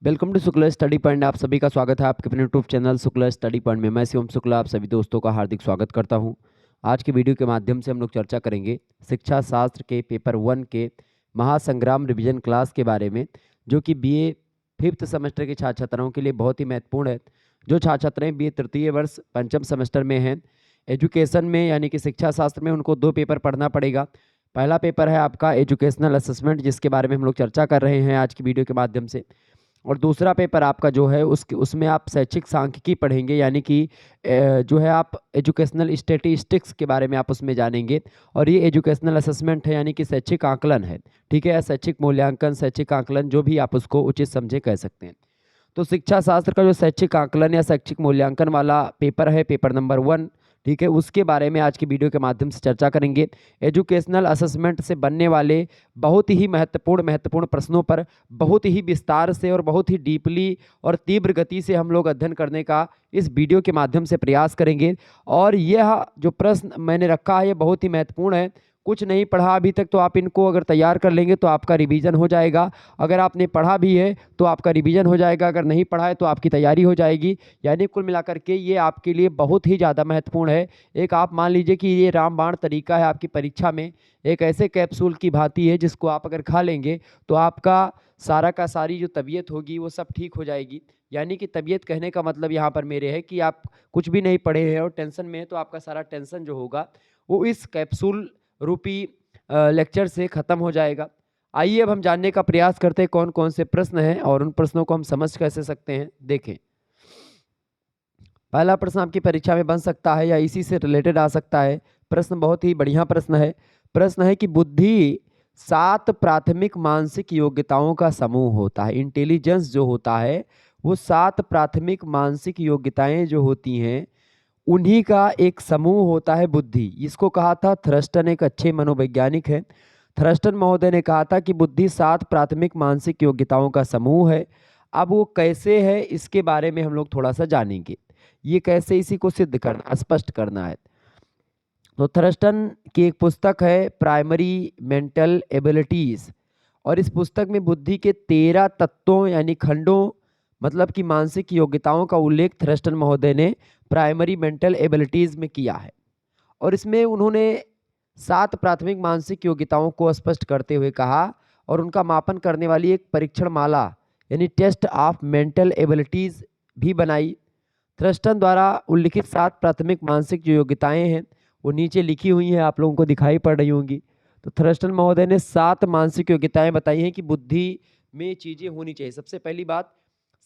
Welcome to Shukla study point. आप सभी का स्वागत है आपके अपने YouTube channel Shukla study point में। मैं शिवम शुक्ला आप सभी दोस्तों का हार्दिक स्वागत करता हूं। आज की वीडियो के माध्यम से हम लोग चर्चा करेंगे शिक्षा शास्त्र के पेपर 1 के महासंग्राम रिवीजन क्लास के बारे में, जो कि बीए फिफ्थ सेमेस्टर के छात्र छात्राओं के लिए बहुत ही महत्वपूर्ण है। जो छात्र छात्राएं बीए तृतीय वर्ष पंचम सेमेस्टर में हैं, एजुकेशन में यानी कि शिक्षा शास्त्र में, उनको 2 पेपर पढ़ना पड़ेगा। पहला पेपर है आपका एजुकेशनल असेसमेंट, जिसके बारे में हम लोग चर्चा कर रहे हैं आज की वीडियो के माध्यम से। और दूसरा पेपर आपका जो है उसमें आप शैक्षिक सांख्यिकी पढ़ेंगे, यानी कि जो है आप एजुकेशनल स्टैटिस्टिक्स के बारे में आप उसमें जानेंगे। और ये एजुकेशनल असेसमेंट है, यानी कि शैक्षिक आकलन है। ठीक है, या शैक्षिक मूल्यांकन, शैक्षिक आकलन, जो भी आप उसको उचित समझे कह सकते हैं। तो शिक्षा शास्त्र का जो शैक्षिक आकलन या शैक्षिक मूल्यांकन वाला पेपर है, पेपर नंबर 1, ठीक है, उसके बारे में आज की वीडियो के माध्यम से चर्चा करेंगे। एजुकेशनल असेसमेंट से बनने वाले बहुत ही महत्वपूर्ण प्रश्नों पर बहुत ही विस्तार से और बहुत ही डीपली और तीव्र गति से हम लोग अध्ययन करने का इस वीडियो के माध्यम से प्रयास करेंगे। और यह जो प्रश्न मैंने रखा है ये बहुत ही महत्वपूर्ण है। कुछ नहीं पढ़ा अभी तक तो आप इनको अगर तैयार कर लेंगे तो आपका रिवीजन हो जाएगा। अगर आपने पढ़ा भी है तो आपका रिवीजन हो जाएगा, अगर नहीं पढ़ा है तो आपकी तैयारी हो जाएगी। यानी कुल मिलाकर के ये आपके लिए बहुत ही ज़्यादा महत्वपूर्ण है। एक आप मान लीजिए कि ये रामबाण तरीका है आपकी परीक्षा में, एक ऐसे कैप्सूल की भांति है जिसको आप अगर खा लेंगे तो आपका सारा का सारी जो तबीयत होगी वो सब ठीक हो जाएगी। यानी कि तबीयत कहने का मतलब यहाँ पर मेरे है कि आप कुछ भी नहीं पढ़े हैं और टेंशन में है, तो आपका सारा टेंशन जो होगा वो इस कैप्सूल रूपी लेक्चर से ख़त्म हो जाएगा। आइए अब हम जानने का प्रयास करते हैं कौन कौन से प्रश्न हैं और उन प्रश्नों को हम समझ कैसे सकते हैं। देखें, पहला प्रश्न आपकी परीक्षा में बन सकता है या इसी से रिलेटेड आ सकता है। प्रश्न बहुत ही बढ़िया प्रश्न है। प्रश्न है कि बुद्धि 7 प्राथमिक मानसिक योग्यताओं का समूह होता है। इंटेलिजेंस जो होता है वो 7 प्राथमिक मानसिक योग्यताएं जो होती हैं उन्हीं का एक समूह होता है बुद्धि। इसको कहा था थ्रस्टन, एक अच्छे मनोवैज्ञानिक है। थ्रस्टन महोदय ने कहा था कि बुद्धि 7 प्राथमिक मानसिक योग्यताओं का समूह है। अब वो कैसे है इसके बारे में हम लोग थोड़ा सा जानेंगे। ये कैसे, इसी को सिद्ध करना, स्पष्ट करना है। तो थ्रस्टन की एक पुस्तक है प्राइमरी मेंटल एबिलिटीज, और इस पुस्तक में बुद्धि के 13 तत्वों यानी खंडों, मतलब कि मानसिक योग्यताओं का उल्लेख थ्रस्टन महोदय ने प्राइमरी मेंटल एबिलिटीज में किया है। और इसमें उन्होंने 7 प्राथमिक मानसिक योग्यताओं को स्पष्ट करते हुए कहा और उनका मापन करने वाली एक परीक्षण माला यानी टेस्ट ऑफ मेंटल एबिलिटीज भी बनाई। थ्रस्टन द्वारा उल्लिखित 7 प्राथमिक मानसिक जो योग्यताएं हैं वो नीचे लिखी हुई हैं, आप लोगों को दिखाई पड़ रही होंगी। तो थ्रस्टन महोदय ने 7 मानसिक योग्यताएं बताई हैं कि बुद्धि में चीज़ें होनी चाहिए। सबसे पहली बात,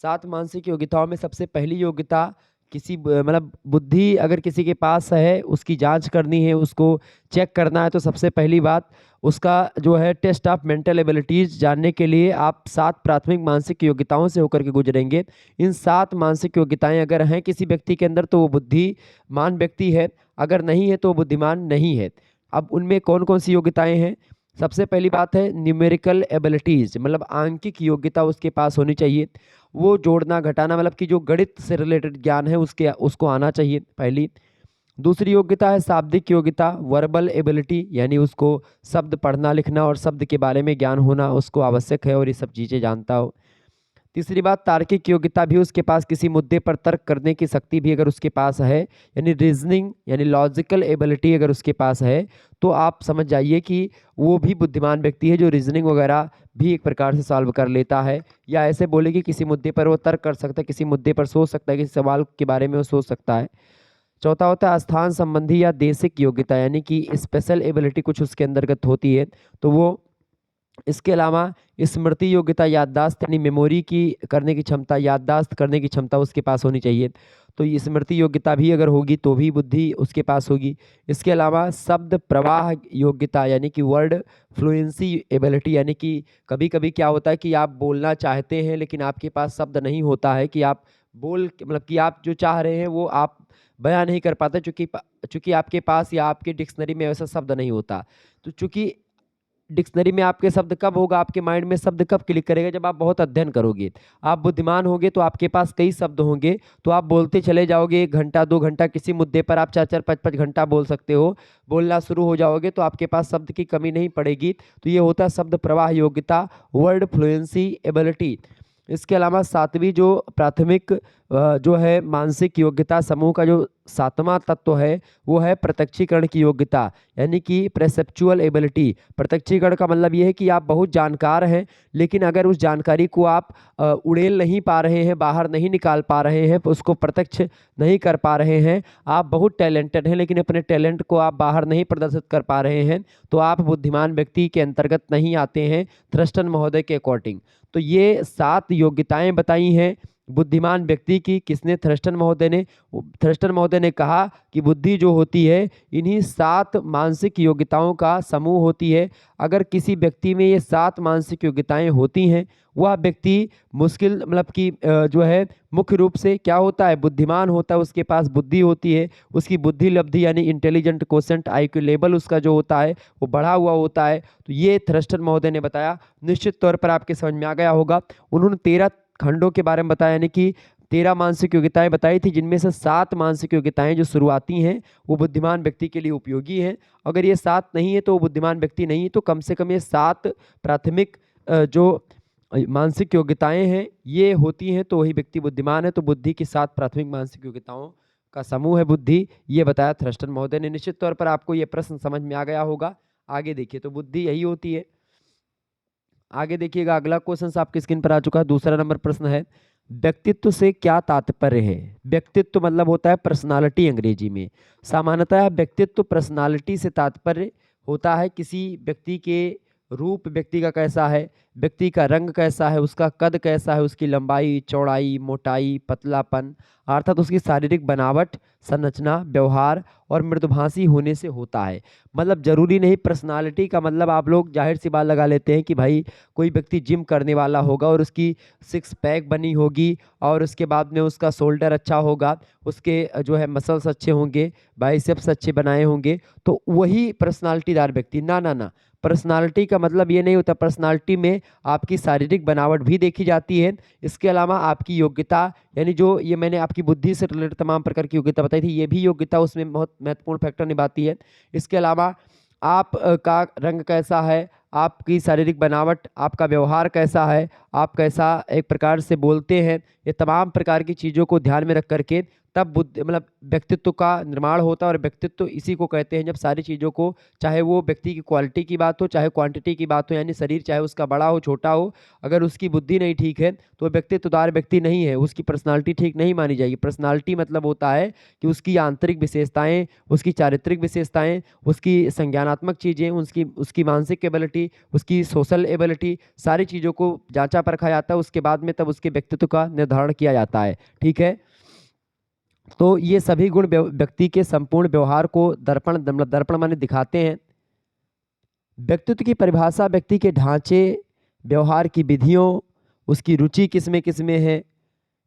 7 मानसिक योग्यताओं में सबसे पहली योग्यता मतलब बुद्धि अगर किसी के पास है, उसकी जांच करनी है, उसको चेक करना है, तो सबसे पहली बात उसका जो है टेस्ट ऑफ मेंटल एबिलिटीज जानने के लिए आप 7 प्राथमिक मानसिक योग्यताओं से होकर के गुजरेंगे। इन 7 मानसिक योग्यताएं अगर हैं किसी व्यक्ति के अंदर तो वो बुद्धिमान व्यक्ति है, अगर नहीं है तो वो बुद्धिमान नहीं है। अब उनमें कौन कौन सी योग्यताएं हैं? सबसे पहली बात है न्यूमेरिकल एबिलिटीज, मतलब आंकिक योग्यता उसके पास होनी चाहिए। वो जोड़ना घटाना, मतलब कि जो गणित से रिलेटेड ज्ञान है उसको आना चाहिए, पहली। दूसरी योग्यता है शाब्दिक योग्यता, वर्बल एबिलिटी, यानी उसको शब्द पढ़ना लिखना और शब्द के बारे में ज्ञान होना उसको आवश्यक है और ये सब चीज़ें जानता हो। तीसरी बात, तार्किक योग्यता भी उसके पास, किसी मुद्दे पर तर्क करने की शक्ति भी अगर उसके पास है, यानी रीजनिंग यानी लॉजिकल एबिलिटी अगर उसके पास है, तो आप समझ जाइए कि वो भी बुद्धिमान व्यक्ति है जो रीजनिंग वगैरह भी एक प्रकार से सॉल्व कर लेता है। या ऐसे बोले कि किसी मुद्दे पर वो तर्क कर सकता है, किसी मुद्दे पर सोच सकता है, किसी सवाल के बारे में वो सोच सकता है। चौथा होता है स्थान संबंधी या देशिक योग्यता, यानी कि स्पेशल एबिलिटी कुछ उसके अंतर्गत होती है, तो वो। इसके अलावा स्मृति योग्यता, याददाश्त यानी मेमोरी की करने की क्षमता, याददाश्त करने की क्षमता उसके पास होनी चाहिए। तो ये स्मृति योग्यता भी अगर होगी तो भी बुद्धि उसके पास होगी। इसके अलावा शब्द प्रवाह योग्यता, यानी कि वर्ड फ्लुएंसी एबिलिटी, यानी कि कभी कभी क्या होता है कि आप बोलना चाहते हैं लेकिन आपके पास शब्द नहीं होता है कि आप मतलब कि आप जो चाह रहे हैं वो आप बयां नहीं कर पाते, चूंकि आपके पास या आपके डिक्शनरी में वैसा शब्द नहीं होता। तो चूंकि डिक्शनरी में आपके शब्द कब होगा, आपके माइंड में शब्द कब क्लिक करेगा, जब आप बहुत अध्ययन करोगे। आप बुद्धिमान होगे तो आपके पास कई शब्द होंगे, तो आप बोलते चले जाओगे, 1 घंटा 2 घंटा किसी मुद्दे पर आप 4 4 5 5 घंटा बोल सकते हो। बोलना शुरू हो जाओगे तो आपके पास शब्द की कमी नहीं पड़ेगी। तो ये होता है शब्द प्रवाह योग्यता, वर्ड फ्लुएंसी एबिलिटी। इसके अलावा सातवीं जो प्राथमिक जो है मानसिक योग्यता समूह का जो सातवां तत्व है वो है प्रत्यक्षीकरण की योग्यता, यानी कि परसेप्चुअल एबिलिटी। प्रत्यक्षीकरण का मतलब ये है कि आप बहुत जानकार हैं, लेकिन अगर उस जानकारी को आप उड़ेल नहीं पा रहे हैं, बाहर नहीं निकाल पा रहे हैं, उसको प्रत्यक्ष नहीं कर पा रहे हैं। आप बहुत टैलेंटेड हैं लेकिन अपने टैलेंट को आप बाहर नहीं प्रदर्शित कर पा रहे हैं, तो आप बुद्धिमान व्यक्ति के अंतर्गत नहीं आते हैं थ्रस्टन महोदय के अकॉर्डिंग। तो ये 7 योग्यताएं बताई हैं बुद्धिमान व्यक्ति की। किसने? थ्रस्टन महोदय ने। थ्रस्टन महोदय ने कहा कि बुद्धि जो होती है इन्हीं 7 मानसिक योग्यताओं का समूह होती है। अगर किसी व्यक्ति में ये 7 मानसिक योग्यताएं होती हैं, वह व्यक्ति मुश्किल मतलब कि जो है मुख्य रूप से क्या होता है? बुद्धिमान होता है, उसके पास बुद्धि होती है, उसकी बुद्धि लब्धि यानी इंटेलिजेंट क्वोशेंट IQ लेवल उसका जो होता है वो बढ़ा हुआ होता है। तो ये थ्रस्टन महोदय ने बताया। निश्चित तौर पर आपके समझ में आ गया होगा। उन्होंने 13 खंडों के बारे में बताया, यानी कि 13 मानसिक योग्यताएं बताई थी, जिनमें से 7 मानसिक योग्यताएं जो शुरुआती हैं वो बुद्धिमान व्यक्ति के लिए उपयोगी हैं। अगर ये 7 नहीं है तो वो बुद्धिमान व्यक्ति नहीं है। तो कम से कम ये 7 प्राथमिक जो मानसिक योग्यताएं हैं ये होती हैं तो वही व्यक्ति बुद्धिमान है। तो बुद्धि की 7 प्राथमिक मानसिक योग्यताओं का समूह है बुद्धि, ये बताया थ्रस्टन महोदय ने। निश्चित तौर पर आपको ये प्रश्न समझ में आ गया होगा। आगे देखिए, तो बुद्धि यही होती है। आगे देखिएगा, अगला क्वेश्चन आपकी स्क्रीन पर आ चुका है। दूसरा नंबर प्रश्न है, व्यक्तित्व से क्या तात्पर्य है? व्यक्तित्व मतलब होता है पर्सनालिटी अंग्रेजी में। सामान्यतः व्यक्तित्व पर्सनालिटी से तात्पर्य होता है किसी व्यक्ति के रूप, व्यक्ति का कैसा है, व्यक्ति का रंग कैसा है, उसका कद कैसा है, उसकी लंबाई चौड़ाई मोटाई पतलापन, अर्थात उसकी शारीरिक बनावट संरचना व्यवहार और मृदुभाषी होने से होता है। मतलब जरूरी नहीं, पर्सनालिटी का मतलब आप लोग जाहिर सी बात लगा लेते हैं कि भाई कोई व्यक्ति जिम करने वाला होगा और उसकी 6 पैक बनी होगी और उसके बाद में उसका शोल्डर अच्छा होगा, उसके जो है मसल्स अच्छे होंगे, बाइसेप्स अच्छे बनाए होंगे, तो वही पर्सनालिटीदार व्यक्ति। ना ना ना, पर्सनालिटी का मतलब ये नहीं होता। पर्सनालिटी में आपकी शारीरिक बनावट भी देखी जाती है, इसके अलावा आपकी योग्यता, यानी जो ये मैंने आपकी बुद्धि से रिलेटेड तमाम प्रकार की योग्यता बताई थी, ये भी योग्यता उसमें बहुत महत्वपूर्ण फैक्टर निभाती है। इसके अलावा आप का रंग कैसा है, आपकी शारीरिक बनावट, आपका व्यवहार कैसा है, आप कैसा एक प्रकार से बोलते हैं, ये तमाम प्रकार की चीज़ों को ध्यान में रख करके तब बुद्धि मतलब व्यक्तित्व का निर्माण होता है। और व्यक्तित्व इसी को कहते हैं जब सारी चीज़ों को, चाहे वो व्यक्ति की क्वालिटी की बात हो चाहे क्वांटिटी की बात हो, यानी शरीर चाहे उसका बड़ा हो छोटा हो, अगर उसकी बुद्धि नहीं ठीक है तो वो व्यक्तित्वदार व्यक्ति नहीं है, उसकी पर्सनालिटी ठीक नहीं मानी जाएगी। पर्सनालिटी मतलब होता है कि उसकी आंतरिक विशेषताएं, उसकी चारित्रिक विशेषताएं, उसकी संज्ञानात्मक चीज़ें, उसकी उसकी मानसिक एबिलिटी, उसकी सोशल एबिलिटी, सारी चीज़ों को जांचा परखा जाता है, उसके बाद में तब उसके व्यक्तित्व का निर्धारण किया जाता है। ठीक है, तो ये सभी गुण व्यक्ति के संपूर्ण व्यवहार को दर्पण मतलब दर्पण माने दिखाते हैं। व्यक्तित्व की परिभाषा व्यक्ति के ढांचे, व्यवहार की विधियों, उसकी रुचि किसमें किसमें है,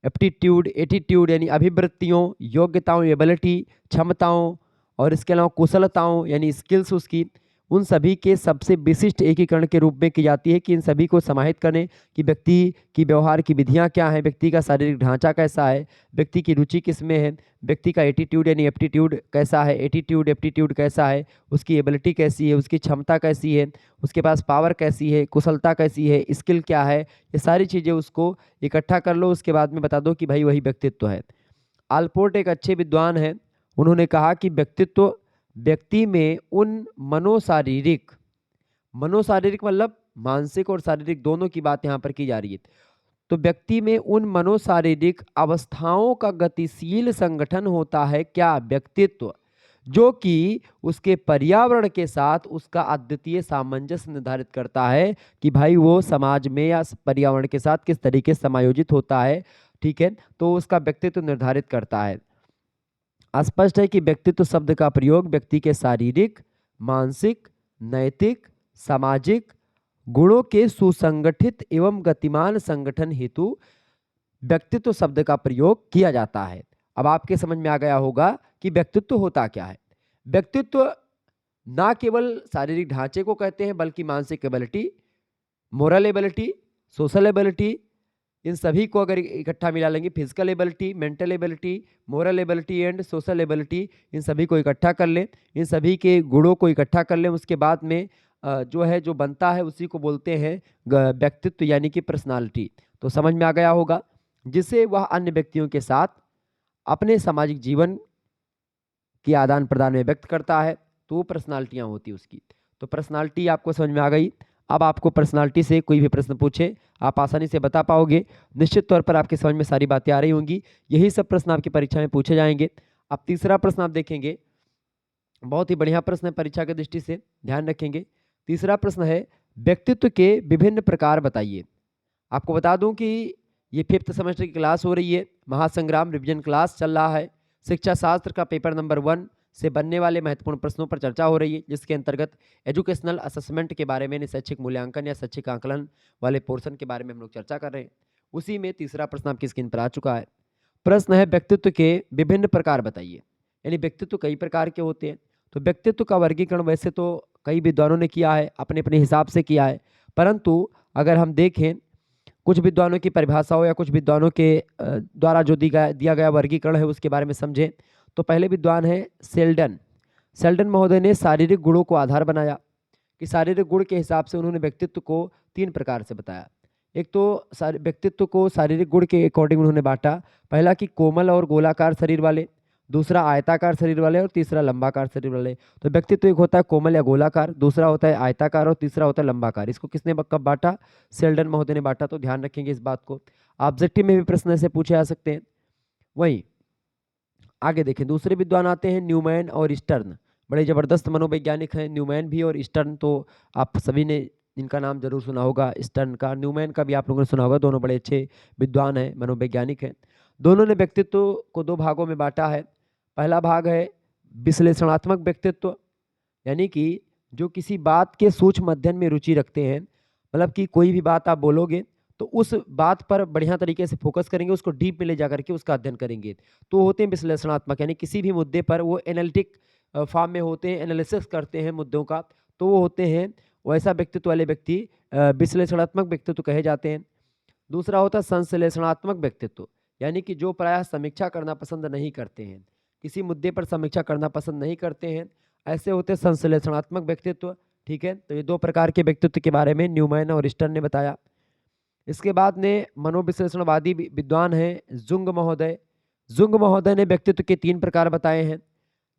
एप्टीट्यूड एटीट्यूड यानी अभिवृत्तियों, योग्यताओं एबिलिटी क्षमताओं, और इसके अलावा कुशलताओं यानी स्किल्स उसकी, उन सभी के सबसे विशिष्ट एकीकरण के रूप में की जाती है कि इन सभी को समाहित करें कि व्यक्ति की व्यवहार की विधियां क्या हैं, व्यक्ति का शारीरिक ढांचा कैसा है, व्यक्ति की रुचि किस में है, व्यक्ति का एटीट्यूड यानी एप्टीट्यूड कैसा है, एटीट्यूड एप्टीट्यूड कैसा है, उसकी एबिलिटी कैसी है, उसकी क्षमता कैसी है, उसके पास पावर कैसी है, कुशलता कैसी है, स्किल क्या है, ये सारी चीज़ें उसको इकट्ठा कर लो, उसके बाद में बता दो कि भाई वही व्यक्तित्व है। आलपोर्ट एक अच्छे विद्वान हैं, उन्होंने कहा कि व्यक्तित्व व्यक्ति में उन मनोशारीरिक, मनोशारीरिक मतलब मानसिक और शारीरिक दोनों की बात यहाँ पर की जा रही है, तो व्यक्ति में उन मनोशारीरिक अवस्थाओं का गतिशील संगठन होता है क्या? व्यक्तित्व, जो कि उसके पर्यावरण के साथ उसका अद्वितीय सामंजस्य निर्धारित करता है कि भाई वो समाज में या पर्यावरण के साथ किस तरीके से समायोजित होता है। ठीक है, तो उसका व्यक्तित्व निर्धारित करता है। स्पष्ट है कि व्यक्तित्व शब्द का प्रयोग व्यक्ति के शारीरिक मानसिक नैतिक सामाजिक गुणों के सुसंगठित एवं गतिमान संगठन हेतु व्यक्तित्व शब्द का प्रयोग किया जाता है। अब आपके समझ में आ गया होगा कि व्यक्तित्व होता क्या है। व्यक्तित्व ना केवल शारीरिक ढांचे को कहते हैं बल्कि मानसिक ability, moral ability, social ability, इन सभी को अगर इकट्ठा मिला लेंगे, physical ability, mental ability, moral ability and social ability, इन सभी को इकट्ठा कर लें, इन सभी के गुणों को इकट्ठा कर लें, उसके बाद में जो बनता है उसी को बोलते हैं व्यक्तित्व यानी कि पर्सनालिटी। तो समझ में आ गया होगा, जिसे वह अन्य व्यक्तियों के साथ अपने सामाजिक जीवन के आदान प्रदान में व्यक्त करता है, तो वो पर्सनालिटियाँ होती है उसकी। तो पर्सनालिटी आपको समझ में आ गई। अब आपको पर्सनालिटी से कोई भी प्रश्न पूछे आप आसानी से बता पाओगे, निश्चित तौर पर आपके समझ में सारी बातें आ रही होंगी। यही सब प्रश्न आपकी परीक्षा में पूछे जाएंगे। अब तीसरा प्रश्न आप देखेंगे, बहुत ही बढ़िया प्रश्न है परीक्षा की दृष्टि से, ध्यान रखेंगे। तीसरा प्रश्न है, व्यक्तित्व के विभिन्न प्रकार बताइए। आपको बता दूं कि ये 5th सेमेस्टर की क्लास हो रही है, महासंग्राम रिवीजन क्लास चल रहा है। शिक्षा शास्त्र का पेपर नंबर 1 से बनने वाले महत्वपूर्ण प्रश्नों पर चर्चा हो रही है, जिसके अंतर्गत एजुकेशनल असेसमेंट के बारे में, शैक्षिक मूल्यांकन या शैक्षिक आकलन वाले पोर्शन के बारे में हम लोग चर्चा कर रहे हैं। उसी में तीसरा प्रश्न आपकी स्क्रीन पर आ चुका है। प्रश्न है, व्यक्तित्व के विभिन्न प्रकार बताइए। यानी व्यक्तित्व कई प्रकार के होते हैं। तो व्यक्तित्व का वर्गीकरण वैसे तो कई विद्वानों ने किया है, अपने अपने हिसाब से किया है, परंतु अगर हम देखें कुछ विद्वानों की परिभाषाओं या कुछ विद्वानों के द्वारा जो दिया गया वर्गीकरण है उसके बारे में समझें। तो पहले विद्वान है सेल्डन। सेल्डन महोदय ने शारीरिक गुणों को आधार बनाया कि शारीरिक गुण के हिसाब से उन्होंने व्यक्तित्व को 3 प्रकार से बताया। एक तो व्यक्तित्व को शारीरिक गुण के अकॉर्डिंग उन्होंने बांटा। पहला कि कोमल और गोलाकार शरीर वाले, दूसरा आयताकार शरीर वाले और तीसरा लंबाकार शरीर वाले। तो व्यक्तित्व एक होता है कोमल या गोलाकार, दूसरा होता है आयताकार और तीसरा होता है लंबाकार। इसको किसने कब बांटा? सेल्डन महोदय ने बांटा। तो ध्यान रखेंगे इस बात को। ऑब्जेक्टिव में भी प्रश्न ऐसे पूछे जा सकते हैं। वहीं आगे देखें, दूसरे विद्वान आते हैं न्यूमैन और स्टर्न। बड़े जबरदस्त मनोवैज्ञानिक हैं न्यूमैन भी और स्टर्न, तो आप सभी ने इनका नाम जरूर सुना होगा, स्टर्न का, न्यूमैन का भी आप लोगों ने सुना होगा। दोनों बड़े अच्छे विद्वान हैं, मनोवैज्ञानिक हैं। दोनों ने व्यक्तित्व को 2 भागों में बांटा है। पहला भाग है विश्लेषणात्मक व्यक्तित्व, यानी कि जो किसी बात के सूक्ष्म अध्ययन में रुचि रखते हैं, मतलब कि कोई भी बात आप बोलोगे तो उस बात पर बढ़िया तरीके से फोकस करेंगे, उसको डीप में ले जा करके उसका अध्ययन करेंगे, तो होते हैं विश्लेषणात्मक। यानी किसी भी मुद्दे पर वो एनालिटिक फॉर्म में होते हैं, एनालिसिस करते हैं मुद्दों का, तो वो होते हैं वैसा व्यक्तित्व वाले व्यक्ति विश्लेषणात्मक व्यक्तित्व कहे जाते हैं। दूसरा होता है संश्लेषणात्मक व्यक्तित्व, यानी कि जो प्रायः समीक्षा करना पसंद नहीं करते हैं, किसी मुद्दे पर समीक्षा करना पसंद नहीं करते हैं, ऐसे होते संश्लेषणात्मक व्यक्तित्व। ठीक है, तो ये 2 प्रकार के व्यक्तित्व के बारे में न्यूमैन और स्टर्न ने बताया। इसके बाद ने मनोविश्लेषणवादी विद्वान हैं जुंग महोदय। जुंग महोदय ने व्यक्तित्व के 3 प्रकार बताए हैं,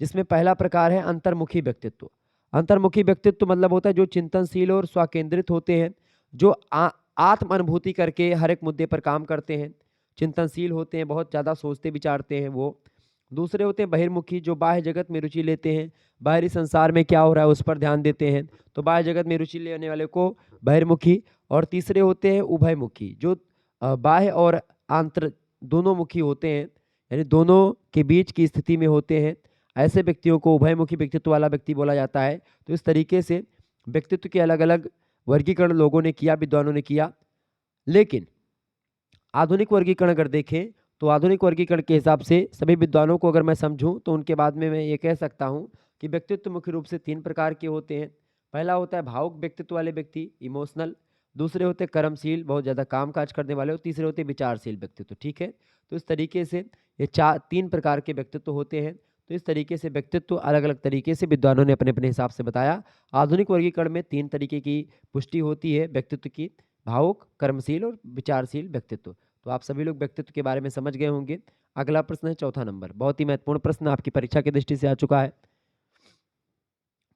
जिसमें पहला प्रकार है अंतर्मुखी व्यक्तित्व। अंतर्मुखी व्यक्तित्व मतलब होता है जो चिंतनशील और स्वकेंद्रित होते हैं, जो आत्म अनुभूति करके हर एक मुद्दे पर काम करते हैं, चिंतनशील होते हैं, बहुत ज़्यादा सोचते विचारते हैं वो। दूसरे होते हैं बहिर्मुखी, जो बाह्य जगत में रुचि लेते हैं, बाहरी संसार में क्या हो रहा है उस पर ध्यान देते हैं, तो बाह्य जगत में रुचि लेने वाले को बहिर्मुखी। और तीसरे होते हैं उभयमुखी, जो बाह्य और आंतर दोनों मुखी होते हैं, यानी दोनों के बीच की स्थिति में होते हैं। ऐसे व्यक्तियों को उभयमुखी व्यक्तित्व वाला व्यक्ति बोला जाता है। तो इस तरीके से व्यक्तित्व के अलग अलग वर्गीकरण लोगों ने किया, विद्वानों ने किया। लेकिन आधुनिक वर्गीकरण अगर देखें तो आधुनिक वर्गीकरण के हिसाब से सभी विद्वानों को अगर मैं समझूं तो उनके बाद में मैं ये कह सकता हूं कि व्यक्तित्व मुख्य रूप से 3 प्रकार के होते हैं। पहला होता है भावुक व्यक्तित्व वाले व्यक्ति, इमोशनल। दूसरे होते हैं कर्मशील, बहुत ज़्यादा काम काज करने वाले, और तीसरे होते हैं विचारशील व्यक्तित्व। ठीक है, तो इस तरीके से ये 3 प्रकार के व्यक्तित्व होते हैं। तो इस तरीके से व्यक्तित्व अलग अलग तरीके से विद्वानों ने अपने अपने हिसाब से बताया। आधुनिक वर्गीकरण में 3 तरीके की पुष्टि होती है व्यक्तित्व की, भावुक, कर्मशील और विचारशील व्यक्तित्व। तो आप सभी लोग व्यक्तित्व के बारे में समझ गए होंगे। अगला प्रश्न है 4था नंबर, बहुत ही महत्वपूर्ण प्रश्न आपकी परीक्षा की दृष्टि से आ चुका है।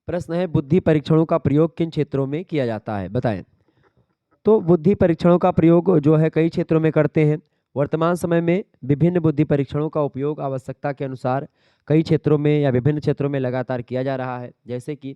प्रश्न है, बुद्धि परीक्षणों का प्रयोग किन क्षेत्रों में किया जाता है, बताएं। तो बुद्धि परीक्षणों का प्रयोग जो है कई क्षेत्रों में करते हैं। वर्तमान समय में विभिन्न बुद्धि परीक्षणों का उपयोग आवश्यकता के अनुसार कई क्षेत्रों में या विभिन्न क्षेत्रों में लगातार किया जा रहा है। जैसे कि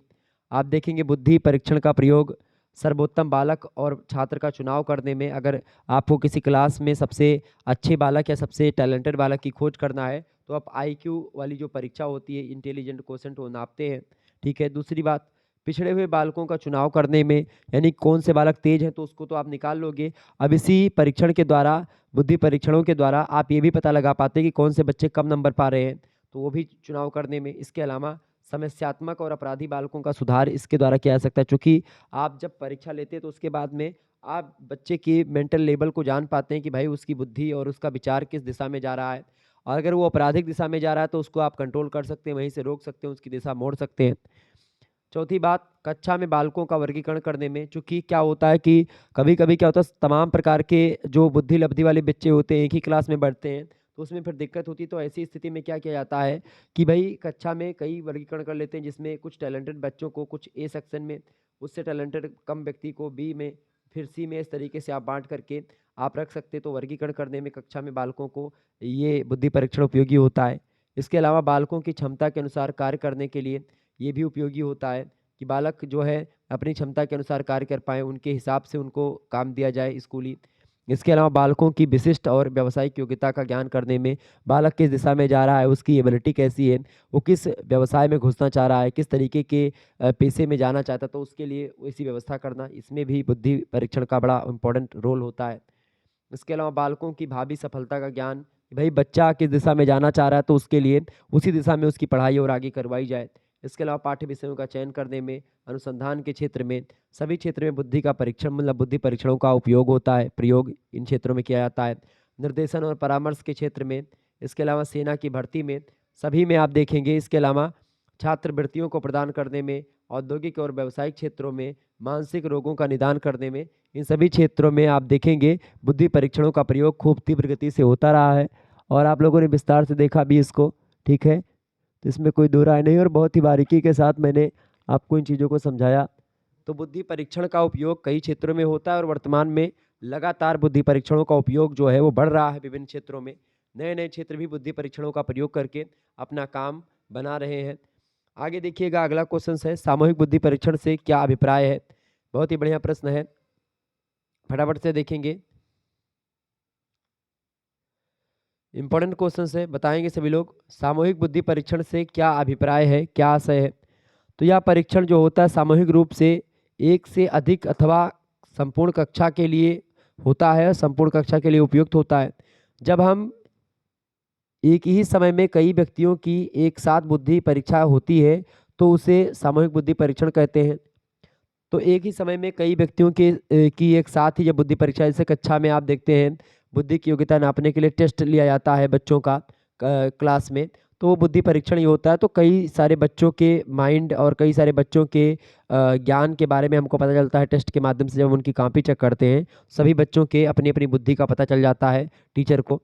आप देखेंगे बुद्धि परीक्षण का प्रयोग सर्वोत्तम बालक और छात्र का चुनाव करने में, अगर आपको किसी क्लास में सबसे अच्छे बालक या सबसे टैलेंटेड बालक की खोज करना है तो आप IQ वाली जो परीक्षा होती है, इंटेलिजेंट क्वोशेंट, वो नापते हैं। ठीक है, दूसरी बात, पिछड़े हुए बालकों का चुनाव करने में, यानी कौन से बालक तेज हैं तो उसको तो आप निकाल लोगे। अब इसी परीक्षण के द्वारा, बुद्धि परीक्षणों के द्वारा आप ये भी पता लगा पाते हैं कि कौन से बच्चे कम नंबर पा रहे हैं, तो वो भी चुनाव करने में। इसके अलावा समस्यात्मक और अपराधी बालकों का सुधार इसके द्वारा किया जा सकता है, क्योंकि आप जब परीक्षा लेते हैं तो उसके बाद में आप बच्चे की मेंटल लेवल को जान पाते हैं कि भाई उसकी बुद्धि और उसका विचार किस दिशा में जा रहा है, और अगर वो आपराधिक दिशा में जा रहा है तो उसको आप कंट्रोल कर सकते हैं, वहीं से रोक सकते हैं, उसकी दिशा मोड़ सकते हैं। चौथी बात, कक्षा में बालकों का वर्गीकरण करने में, चूंकि क्या होता है कि कभी कभी क्या होता है, तमाम प्रकार के जो बुद्धि लब्धि वाले बच्चे होते हैं एक ही क्लास में बढ़ते हैं, तो उसमें फिर दिक्कत होती है। तो ऐसी स्थिति में क्या किया जाता है कि भाई कक्षा में कई वर्गीकरण कर लेते हैं, जिसमें कुछ टैलेंटेड बच्चों को कुछ ए सेक्शन में, उससे टैलेंटेड कम व्यक्ति को बी में, फिर सी में, इस तरीके से आप बांट करके आप रख सकते हैं। तो वर्गीकरण करने में कक्षा में बालकों को ये बुद्धि परीक्षण उपयोगी होता है। इसके अलावा बालकों की क्षमता के अनुसार कार्य करने के लिए ये भी उपयोगी होता है कि बालक जो है अपनी क्षमता के अनुसार कार्य कर पाए, उनके हिसाब से उनको काम दिया जाए स्कूली। इसके अलावा बालकों की विशिष्ट और व्यावसायिक योग्यता का ज्ञान करने में, बालक किस दिशा में जा रहा है, उसकी एबिलिटी कैसी है, वो किस व्यवसाय में घुसना चाह रहा है, किस तरीके के पेशे में जाना चाहता है, तो उसके लिए वैसी व्यवस्था करना, इसमें भी बुद्धि परीक्षण का बड़ा इंपॉर्टेंट रोल होता है। इसके अलावा बालकों की भावी सफलता का ज्ञान, कि भाई बच्चा किस दिशा में जाना चाह रहा है तो उसके लिए उसी दिशा में उसकी पढ़ाई और आगे करवाई जाए। इसके अलावा पाठ्य विषयों का चयन करने में, अनुसंधान के क्षेत्र में, सभी क्षेत्र में बुद्धि का परीक्षण मतलब बुद्धि परीक्षणों का उपयोग होता है, प्रयोग इन क्षेत्रों में किया जाता है। निर्देशन और परामर्श के क्षेत्र में, इसके अलावा सेना की भर्ती में, सभी में आप देखेंगे। इसके अलावा छात्रवृत्तियों को प्रदान करने में, औद्योगिक और व्यावसायिक क्षेत्रों में, मानसिक रोगों का निदान करने में, इन सभी क्षेत्रों में आप देखेंगे बुद्धि परीक्षणों का प्रयोग खूब तीव्र गति से होता रहा है और आप लोगों ने विस्तार से देखा भी इसको। ठीक है, तो इसमें कोई दो राय नहीं और बहुत ही बारीकी के साथ मैंने आपको इन चीज़ों को समझाया। तो बुद्धि परीक्षण का उपयोग कई क्षेत्रों में होता है और वर्तमान में लगातार बुद्धि परीक्षणों का उपयोग जो है वो बढ़ रहा है। विभिन्न क्षेत्रों में नए नए क्षेत्र भी बुद्धि परीक्षणों का प्रयोग करके अपना काम बना रहे हैं। आगे देखिएगा, अगला क्वेश्चन है, सामूहिक बुद्धि परीक्षण से क्या अभिप्राय है। बहुत ही बढ़िया प्रश्न है, फटाफट से देखेंगे। इंपॉर्टेंट क्वेश्चन है, बताएंगे सभी लोग। सामूहिक बुद्धि परीक्षण से क्या अभिप्राय है, क्या आशय है। तो यह परीक्षण जो होता है सामूहिक रूप से एक से अधिक अथवा संपूर्ण कक्षा के लिए होता है, संपूर्ण कक्षा के लिए उपयुक्त होता है। जब हम एक ही समय में कई व्यक्तियों की एक साथ बुद्धि परीक्षा होती है तो उसे सामूहिक बुद्धि परीक्षण कहते हैं। तो एक ही समय में कई व्यक्तियों की एक साथ ही जब बुद्धि परीक्षा, जैसे कक्षा में आप देखते हैं बुद्धि की योग्यता नापने के लिए टेस्ट लिया जाता है बच्चों का क्लास में, तो वो बुद्धि परीक्षण ही होता है। तो कई सारे बच्चों के माइंड और कई सारे बच्चों के ज्ञान के बारे में हमको पता चलता है टेस्ट के माध्यम से। जब उनकी कॉपी चेक करते हैं सभी बच्चों के अपनी अपनी बुद्धि का पता चल जाता है टीचर को।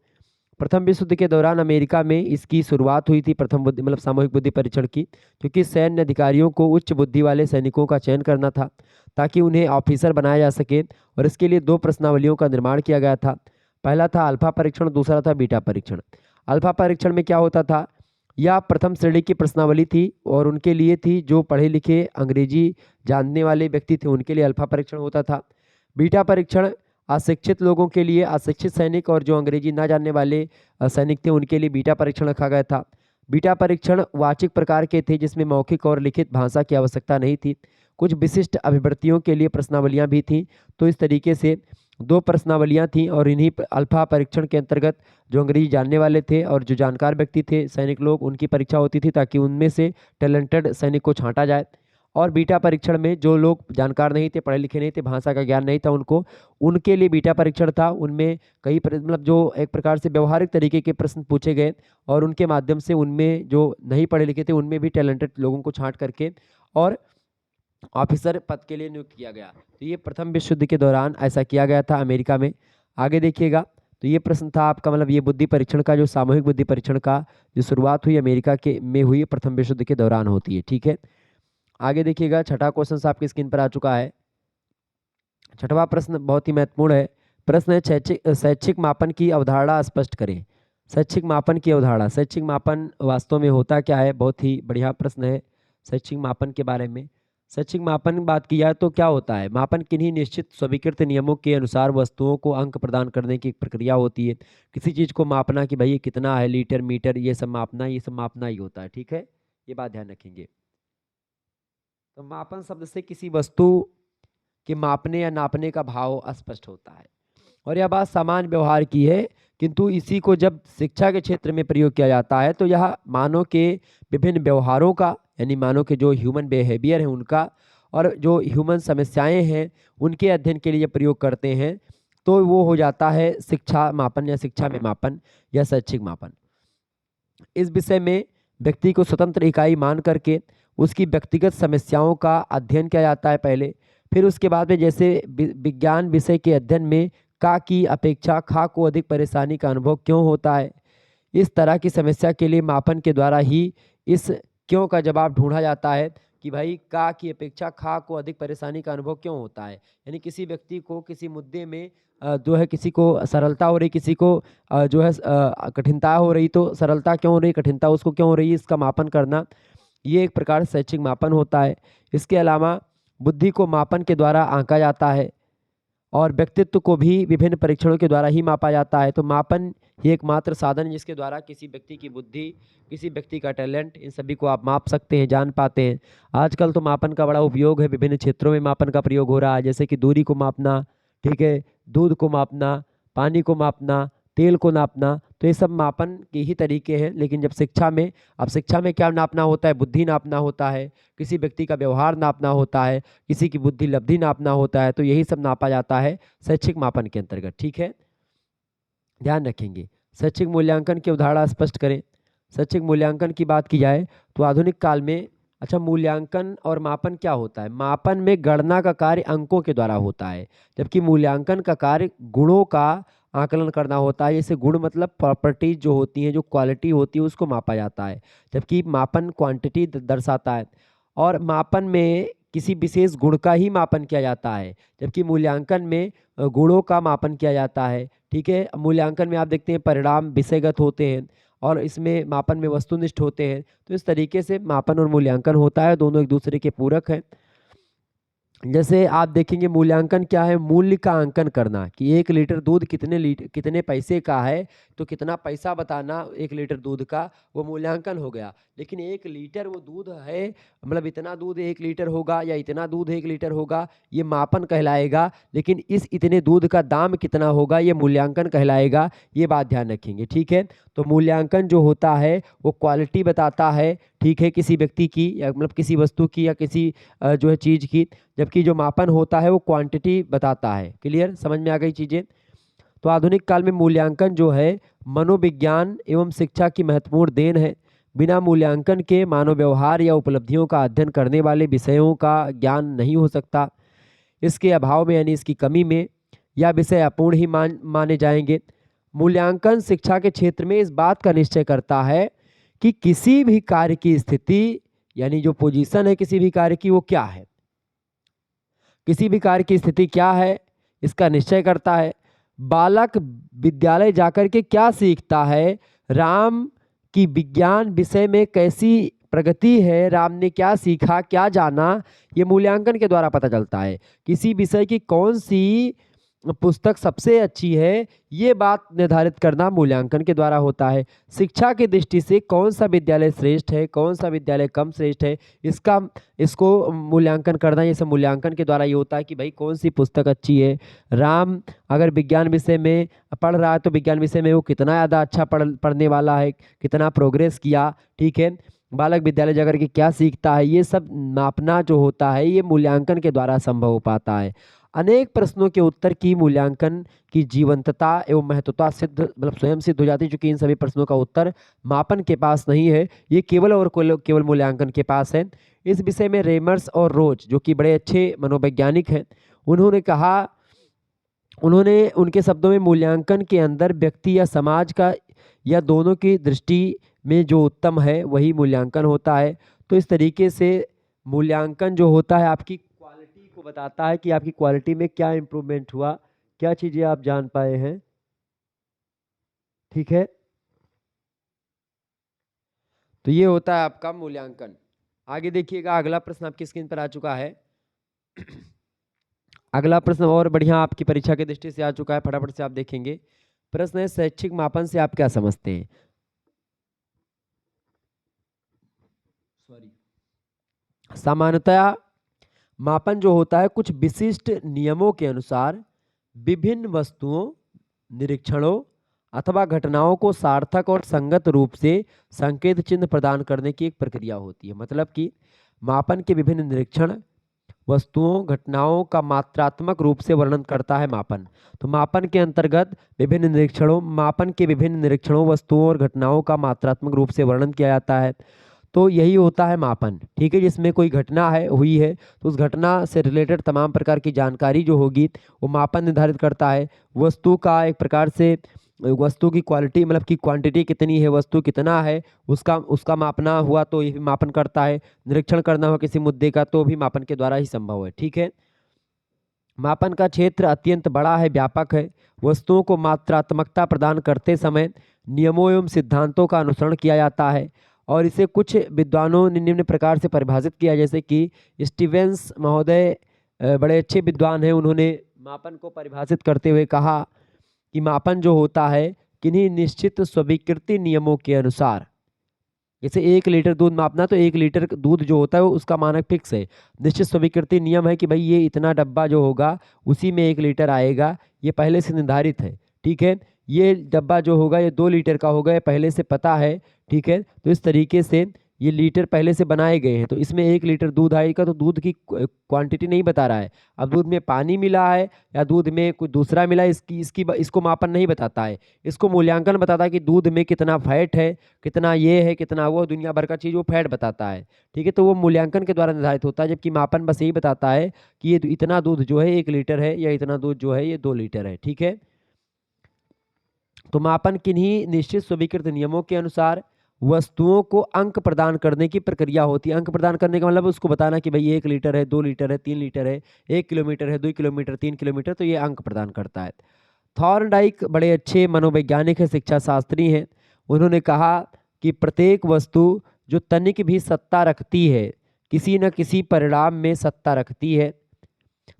प्रथम विश्व युद्ध के दौरान अमेरिका में इसकी शुरुआत हुई थी, प्रथम बुद्धि मतलब सामूहिक बुद्धि परीक्षण की, क्योंकि सैन्य अधिकारियों को उच्च बुद्धि वाले सैनिकों का चयन करना था ताकि उन्हें ऑफिसर बनाया जा सके, और इसके लिए दो प्रश्नावलियों का निर्माण किया गया था। पहला था अल्फा परीक्षण, दूसरा था बीटा परीक्षण। अल्फा परीक्षण में क्या होता था, यह प्रथम श्रेणी की प्रश्नावली थी और उनके लिए थी जो पढ़े लिखे अंग्रेजी जानने वाले व्यक्ति थे, उनके लिए अल्फा परीक्षण होता था। बीटा परीक्षण अशिक्षित लोगों के लिए, अशिक्षित सैनिक और जो अंग्रेजी ना जानने वाले सैनिक थे उनके लिए बीटा परीक्षण रखा गया था। बीटा परीक्षण वाचिक प्रकार के थे जिसमें मौखिक और लिखित भाषा की आवश्यकता नहीं थी। कुछ विशिष्ट अभिवृत्तियों के लिए प्रश्नावलियां भी थीं। तो इस तरीके से दो प्रश्नावलियां थीं और इन्हीं अल्फा परीक्षण के अंतर्गत जो अंग्रेजी जानने वाले थे और जो जानकार व्यक्ति थे सैनिक लोग, उनकी परीक्षा होती थी ताकि उनमें से टैलेंटेड सैनिक को छांटा जाए। और बीटा परीक्षण में जो लोग जानकार नहीं थे, पढ़े लिखे नहीं थे, भाषा का ज्ञान नहीं था उनको, उनके लिए बीटा परीक्षण था। उनमें कई मतलब जो एक प्रकार से व्यवहारिक तरीके के प्रश्न पूछे गए और उनके माध्यम से उनमें जो नहीं पढ़े लिखे थे उनमें भी टैलेंटेड लोगों को छांट करके और ऑफिसर पद के लिए नियुक्त किया गया। तो ये प्रथम विश्व युद्ध के दौरान ऐसा किया गया था अमेरिका में। आगे देखिएगा, तो ये प्रश्न था आपका, मतलब ये बुद्धि परीक्षण का जो सामूहिक बुद्धि परीक्षण का जो शुरुआत हुई अमेरिका के में हुई प्रथम विश्व युद्ध के दौरान होती है। ठीक है, आगे देखिएगा, छठा क्वेश्चन आपकी स्क्रीन पर आ चुका है। छठवां प्रश्न बहुत ही महत्वपूर्ण है। प्रश्न है शैक्षिक मापन की अवधारणा स्पष्ट करें। शैक्षिक मापन की अवधारणा, शैक्षिक मापन वास्तव में होता क्या है, बहुत ही बढ़िया प्रश्न है शैक्षिक मापन के बारे में। शैक्षिक मापन बात की जाए तो क्या होता है, मापन किन्हीं निश्चित स्वीकृत नियमों के अनुसार वस्तुओं को अंक प्रदान करने की एक प्रक्रिया होती है। किसी चीज़ को मापना कि भाई ये कितना है, लीटर मीटर ये सब मापना, ये सब मापना ही होता है। ठीक है, ये बात ध्यान रखेंगे। तो मापन शब्द से किसी वस्तु के मापने या नापने का भाव स्पष्ट होता है और यह बात सामान्य व्यवहार की है, किंतु इसी को जब शिक्षा के क्षेत्र में प्रयोग किया जाता है तो यह मानव के विभिन्न व्यवहारों का, यानी मानव के जो ह्यूमन बिहेवियर है उनका और जो ह्यूमन समस्याएं हैं उनके अध्ययन के लिए प्रयोग करते हैं। तो वो हो जाता है शिक्षा मापन या शिक्षा में मापन या शैक्षिक मापन। इस विषय में व्यक्ति को स्वतंत्र इकाई मान करके उसकी व्यक्तिगत समस्याओं का अध्ययन किया जाता है पहले। फिर उसके बाद में जैसे विज्ञान विषय के अध्ययन में का की अपेक्षा खा को अधिक परेशानी का अनुभव क्यों होता है, इस तरह की समस्या के लिए मापन के द्वारा ही इस क्यों का जवाब ढूंढा जाता है कि भाई का की अपेक्षा खा को अधिक परेशानी का अनुभव क्यों होता है। यानी किसी व्यक्ति को किसी मुद्दे में जो है किसी को सरलता हो रही, किसी को जो है कठिनता हो रही, तो सरलता क्यों हो रही, कठिनता उसको क्यों हो रही, इसका मापन करना, ये एक प्रकार से शैक्षिक मापन होता है। इसके अलावा बुद्धि को मापन के द्वारा आंका जाता है और व्यक्तित्व को भी विभिन्न परीक्षणों के द्वारा ही मापा जाता है। तो मापन ही एकमात्र साधन है जिसके द्वारा किसी व्यक्ति की बुद्धि, किसी व्यक्ति का टैलेंट, इन सभी को आप माप सकते हैं, जान पाते हैं। आजकल तो मापन का बड़ा उपयोग है, विभिन्न क्षेत्रों में मापन का प्रयोग हो रहा है, जैसे कि दूरी को मापना, ठीक है, दूध को मापना, पानी को मापना, तेल को नापना, तो ये सब मापन के ही तरीके हैं। लेकिन जब शिक्षा में, अब शिक्षा में क्या नापना होता है, बुद्धि नापना होता है, किसी व्यक्ति का व्यवहार नापना होता है, किसी की बुद्धि लब्धि नापना होता है, तो यही सब नापा जाता है शैक्षिक मापन के अंतर्गत। ठीक है, ध्यान रखेंगे। शैक्षिक मूल्यांकन के उदाहरण स्पष्ट करें। शैक्षिक मूल्यांकन की बात की जाए तो आधुनिक काल में, अच्छा, मूल्यांकन और मापन क्या होता है। मापन में गणना का कार्य अंकों के द्वारा होता है, जबकि मूल्यांकन का कार्य गुणों का आकलन करना होता है। जैसे गुण मतलब प्रॉपर्टीज जो होती हैं, जो क्वालिटी होती है, उसको मापा जाता है, जबकि मापन क्वांटिटी दर्शाता है। और मापन में किसी विशेष गुण का ही मापन किया जाता है, जबकि मूल्यांकन में गुणों का मापन किया जाता है। ठीक है, मूल्यांकन में आप देखते हैं परिणाम विषयगत होते हैं और इसमें मापन में वस्तुनिष्ठ होते हैं। तो इस तरीके से मापन और मूल्यांकन होता है, दोनों एक दूसरे के पूरक हैं। जैसे आप देखेंगे मूल्यांकन क्या है, मूल्य का अंकन करना कि 1 लीटर दूध कितने पैसे का है, तो कितना पैसा बताना 1 लीटर दूध का, वो मूल्यांकन हो गया। लेकिन 1 लीटर वो दूध है, मतलब इतना दूध 1 लीटर होगा या इतना दूध 1 लीटर होगा, ये मापन कहलाएगा। लेकिन इस इतने दूध का दाम कितना होगा, ये मूल्यांकन कहलाएगा। ये बात ध्यान रखेंगे। ठीक है, तो मूल्यांकन जो होता है वो क्वालिटी बताता है, ठीक है, किसी व्यक्ति की या मतलब किसी वस्तु की या किसी जो है चीज़ की, जबकि जो मापन होता है वो क्वांटिटी बताता है। क्लियर, समझ में आ गई चीज़ें। तो आधुनिक काल में मूल्यांकन जो है मनोविज्ञान एवं शिक्षा की महत्वपूर्ण देन है। बिना मूल्यांकन के मानव व्यवहार या उपलब्धियों का अध्ययन करने वाले विषयों का ज्ञान नहीं हो सकता। इसके अभाव में यानी इसकी कमी में यह विषय अपूर्ण ही माने जाएंगे। मूल्यांकन शिक्षा के क्षेत्र में इस बात का निश्चय करता है कि किसी भी कार्य की स्थिति, यानी जो पोजीशन है किसी भी कार्य की, वो क्या है, किसी भी कार्य की स्थिति क्या है, इसका निश्चय करता है। बालक विद्यालय जाकर के क्या सीखता है, राम की विज्ञान विषय में कैसी प्रगति है, राम ने क्या सीखा, क्या जाना, ये मूल्यांकन के द्वारा पता चलता है। किसी विषय की कौन सी पुस्तक सबसे अच्छी है, ये बात निर्धारित करना मूल्यांकन के द्वारा होता है। शिक्षा की दृष्टि से कौन सा विद्यालय श्रेष्ठ है, कौन सा विद्यालय कम श्रेष्ठ है, इसको मूल्यांकन करना, ये सब मूल्यांकन के द्वारा ये होता है कि भाई कौन सी पुस्तक अच्छी है। राम अगर विज्ञान विषय में पढ़ रहा है तो विज्ञान विषय में वो कितना ज़्यादा अच्छा पढ़ने वाला है, कितना प्रोग्रेस किया। ठीक है, बालक विद्यालय जाकर के क्या सीखता है, ये सब मापना जो होता है ये मूल्यांकन के द्वारा संभव हो पाता है। अनेक प्रश्नों के उत्तर की मूल्यांकन की जीवंतता एवं महत्वता सिद्ध, मतलब स्वयं सिद्ध हो जाती है, चूंकि इन सभी प्रश्नों का उत्तर मापन के पास नहीं है, ये केवल और केवल मूल्यांकन के पास है। इस विषय में रेमर्स और रोज, जो कि बड़े अच्छे मनोवैज्ञानिक हैं, उन्होंने कहा, उन्होंने उनके शब्दों में मूल्यांकन के अंदर व्यक्ति या समाज का या दोनों की दृष्टि में जो उत्तम है वही मूल्यांकन होता है। तो इस तरीके से मूल्यांकन जो होता है आपकी क्वालिटी को बताता है कि आपकी क्वालिटी में क्या इम्प्रूवमेंट हुआ, क्या चीज़ें आप जान पाए हैं। ठीक है, तो ये होता है आपका मूल्यांकन। आगे देखिएगा, अगला प्रश्न आपकी स्क्रीन पर आ चुका है। अगला प्रश्न और बढ़िया आपकी परीक्षा की दृष्टि से आ चुका है, फटाफट से आप देखेंगे। प्रश्न है, शैक्षिक मापन से आप क्या समझते हैं। सामान्यतया मापन जो होता है कुछ विशिष्ट नियमों के अनुसार विभिन्न वस्तुओं, निरीक्षणों अथवा घटनाओं को सार्थक और संगत रूप से संकेत चिन्ह प्रदान करने की एक प्रक्रिया होती है। मतलब कि मापन के विभिन्न निरीक्षण, वस्तुओं, घटनाओं का मात्रात्मक रूप से वर्णन करता है मापन। तो मापन के अंतर्गत मापन के विभिन्न निरीक्षणों, वस्तुओं और घटनाओं का मात्रात्मक रूप से वर्णन किया जाता है। तो यही होता है मापन, ठीक है। जिसमें कोई घटना है हुई है तो उस घटना से रिलेटेड तमाम प्रकार की जानकारी जो होगी वो मापन निर्धारित करता है। वस्तु का एक प्रकार से वस्तु की क्वालिटी मतलब कि क्वांटिटी कितनी है, वस्तु कितना है, उसका उसका मापना हुआ तो ये भी मापन करता है। निरीक्षण करना हो किसी मुद्दे का तो भी मापन के द्वारा ही संभव है, ठीक है। मापन का क्षेत्र अत्यंत बड़ा है, व्यापक है। वस्तुओं को मात्रात्मकता प्रदान करते समय नियमों एवं सिद्धांतों का अनुसरण किया जाता है और इसे कुछ विद्वानों ने निम्न प्रकार से परिभाषित किया, जैसे कि स्टीवेंस महोदय बड़े अच्छे विद्वान हैं। उन्होंने मापन को परिभाषित करते हुए कहा कि मापन जो होता है किन्हीं निश्चित स्वीकृति नियमों के अनुसार, जैसे 1 लीटर दूध मापना तो 1 लीटर दूध जो होता है वो उसका मानक फिक्स है। निश्चित स्वीकृति नियम है कि भाई ये इतना डब्बा जो होगा उसी में 1 लीटर आएगा, ये पहले से निर्धारित है, ठीक है। ये डब्बा जो होगा ये 2 लीटर का होगा, ये पहले से पता है, ठीक है। तो इस तरीके से ये लीटर पहले से बनाए गए हैं। तो इसमें 1 लीटर दूध आएगा तो दूध की क्वांटिटी नहीं बता रहा है। अब दूध में पानी मिला है या दूध में कुछ दूसरा मिला है, इसको मापन नहीं बताता है। इसको मूल्यांकन बताता है कि दूध में कितना फैट है, कितना ये है, कितना वो, दुनिया भर का चीज़ वो फैट बताता है, ठीक है। तो वो मूल्यांकन के द्वारा निर्धारित होता है, जबकि मापन बस यही बताता है कि ये इतना दूध जो है 1 लीटर है या इतना दूध जो है ये 2 लीटर है, ठीक है। तो मापन किन्हीं निश्चित स्वीकृत नियमों के अनुसार वस्तुओं को अंक प्रदान करने की प्रक्रिया होती है। अंक प्रदान करने का मतलब उसको बताना कि भाई 1 लीटर है, 2 लीटर है, 3 लीटर है, 1 किलोमीटर है, 2 किलोमीटर, 3 किलोमीटर, तो ये अंक प्रदान करता है। थॉर्नडाइक बड़े अच्छे मनोवैज्ञानिक है, शिक्षा शास्त्री हैं। उन्होंने कहा कि प्रत्येक वस्तु जो तनिक भी सत्ता रखती है किसी न किसी परिणाम में सत्ता रखती है,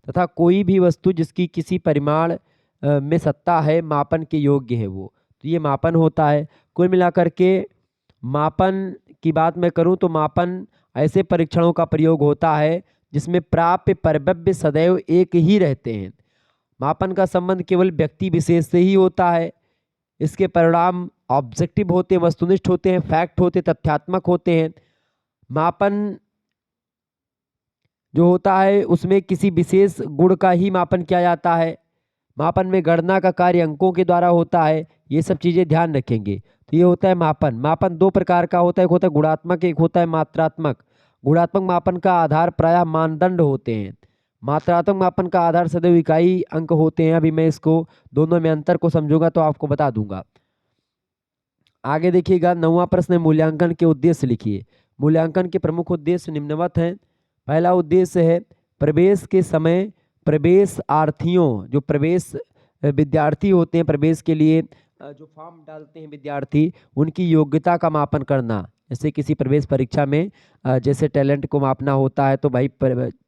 तथा कोई भी वस्तु जिसकी किसी परिमाण में सत्ता है मापन के योग्य है वो, तो ये मापन होता है। कुल मिलाकर के मापन की बात मैं करूं तो मापन ऐसे परीक्षणों का प्रयोग होता है जिसमें प्राप्य परिव्यय सदैव एक ही रहते हैं। मापन का संबंध केवल व्यक्ति विशेष से ही होता है। इसके परिणाम ऑब्जेक्टिव होते हैं, वस्तुनिष्ठ होते हैं, फैक्ट होते, तथ्यात्मक होते हैं। मापन जो होता है उसमें किसी विशेष गुण का ही मापन किया जाता है। मापन में गणना का कार्य अंकों के द्वारा होता है, ये सब चीज़ें ध्यान रखेंगे। तो ये होता है मापन। मापन 2 प्रकार का होता है, एक होता है गुणात्मक, एक होता है मात्रात्मक। गुणात्मक मापन का आधार प्रायः मानदंड होते हैं। मात्रात्मक मापन का आधार सदैव इकाई अंक होते हैं। अभी मैं इसको दोनों में अंतर को समझूंगा तो आपको बता दूंगा। आगे देखिएगा, 9वां प्रश्न है, मूल्यांकन के उद्देश्य लिखिए। मूल्यांकन के प्रमुख उद्देश्य निम्नवत हैं। पहला उद्देश्य है प्रवेश के समय प्रवेशार्थियों, जो प्रवेश विद्यार्थी होते हैं, प्रवेश के लिए जो फॉर्म डालते हैं विद्यार्थी, उनकी योग्यता का मापन करना। जैसे किसी प्रवेश परीक्षा में जैसे टैलेंट को मापना होता है तो भाई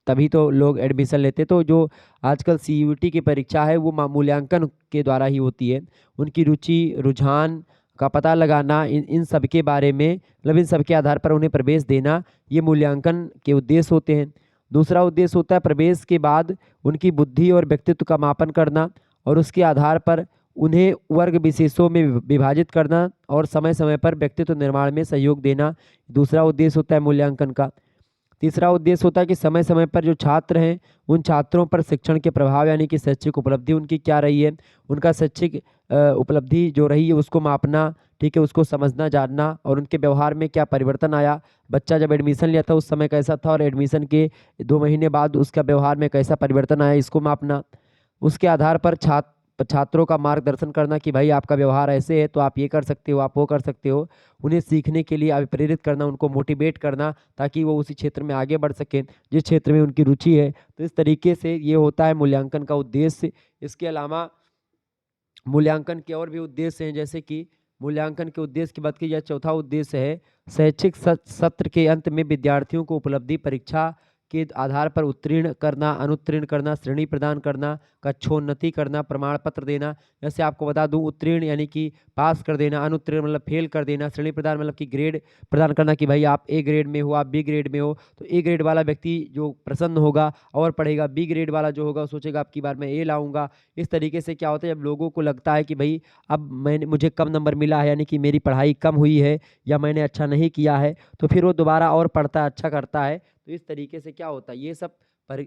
तभी तो लोग एडमिशन लेते। तो जो आजकल CUET की परीक्षा है वो मूल्यांकन के द्वारा ही होती है। उनकी रुचि रुझान का पता लगाना, इन सब के बारे में मतलब इन सब के आधार पर उन्हें प्रवेश देना, ये मूल्यांकन के उद्देश्य होते हैं। दूसरा उद्देश्य होता है प्रवेश के बाद उनकी बुद्धि और व्यक्तित्व का मापन करना और उसके आधार पर उन्हें वर्ग विशेषों में विभाजित करना और समय समय पर व्यक्तित्व निर्माण में सहयोग देना। दूसरा उद्देश्य होता है मूल्यांकन का। तीसरा उद्देश्य होता है कि समय समय पर जो छात्र हैं उन छात्रों पर शिक्षण के प्रभाव यानी कि शैक्षिक उपलब्धि उनकी क्या रही है, उनका शैक्षिक उपलब्धि जो रही है उसको मापना, ठीक है, उसको समझना जानना और उनके व्यवहार में क्या परिवर्तन आया। बच्चा जब एडमिशन लिया था उस समय कैसा था और एडमिशन के 2 महीने बाद उसका व्यवहार में कैसा परिवर्तन आया, इसको मापना। उसके आधार पर छात्रों का मार्गदर्शन करना कि भाई आपका व्यवहार ऐसे है तो आप ये कर सकते हो, आप वो कर सकते हो। उन्हें सीखने के लिए प्रेरित करना, उनको मोटिवेट करना ताकि वो उसी क्षेत्र में आगे बढ़ सकें जिस क्षेत्र में उनकी रुचि है। तो इस तरीके से ये होता है मूल्यांकन का उद्देश्य। इसके अलावा मूल्यांकन के और भी उद्देश्य हैं, जैसे कि मूल्यांकन के उद्देश्य की बात की जाए, चौथा उद्देश्य है शैक्षिक सत्र के अंत में विद्यार्थियों को उपलब्धि परीक्षा के आधार पर उत्तीर्ण करना, अनुत्तीर्ण करना, श्रेणी प्रदान करना, कक्षोन्नति करना, प्रमाण पत्र देना। जैसे आपको बता दूं, उत्तीर्ण यानी कि पास कर देना, अनुत्तीर्ण मतलब फेल कर देना, श्रेणी प्रदान मतलब कि ग्रेड प्रदान करना कि भाई आप A ग्रेड में हो, आप B ग्रेड में हो। तो A ग्रेड वाला व्यक्ति जो प्रसन्न होगा और पढ़ेगा, B ग्रेड वाला जो होगा सोचेगा आपकी बार मैं A लाऊंगा। इस तरीके से क्या होता है, जब लोगों को लगता है कि भाई अब मुझे कम नंबर मिला है यानी कि मेरी पढ़ाई कम हुई है या मैंने अच्छा नहीं किया है, तो फिर वो दोबारा और पढ़ता है, अच्छा करता है। तो इस तरीके से क्या होता है, ये सब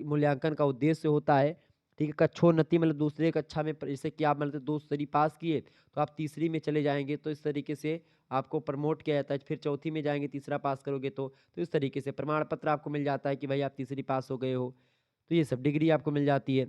मूल्यांकन का उद्देश्य होता है, ठीक है। कक्षोन्नति मतलब दूसरे कक्षा में जैसे कि आप मतलब दूसरी पास किए तो आप तीसरी में चले जाएंगे, तो इस तरीके से आपको प्रमोट किया जाता है। फिर चौथी में जाएंगे, तीसरा पास करोगे तो इस तरीके से प्रमाण पत्र आपको मिल जाता है कि भाई आप तीसरी पास हो गए हो, तो ये सब डिग्री आपको मिल जाती है।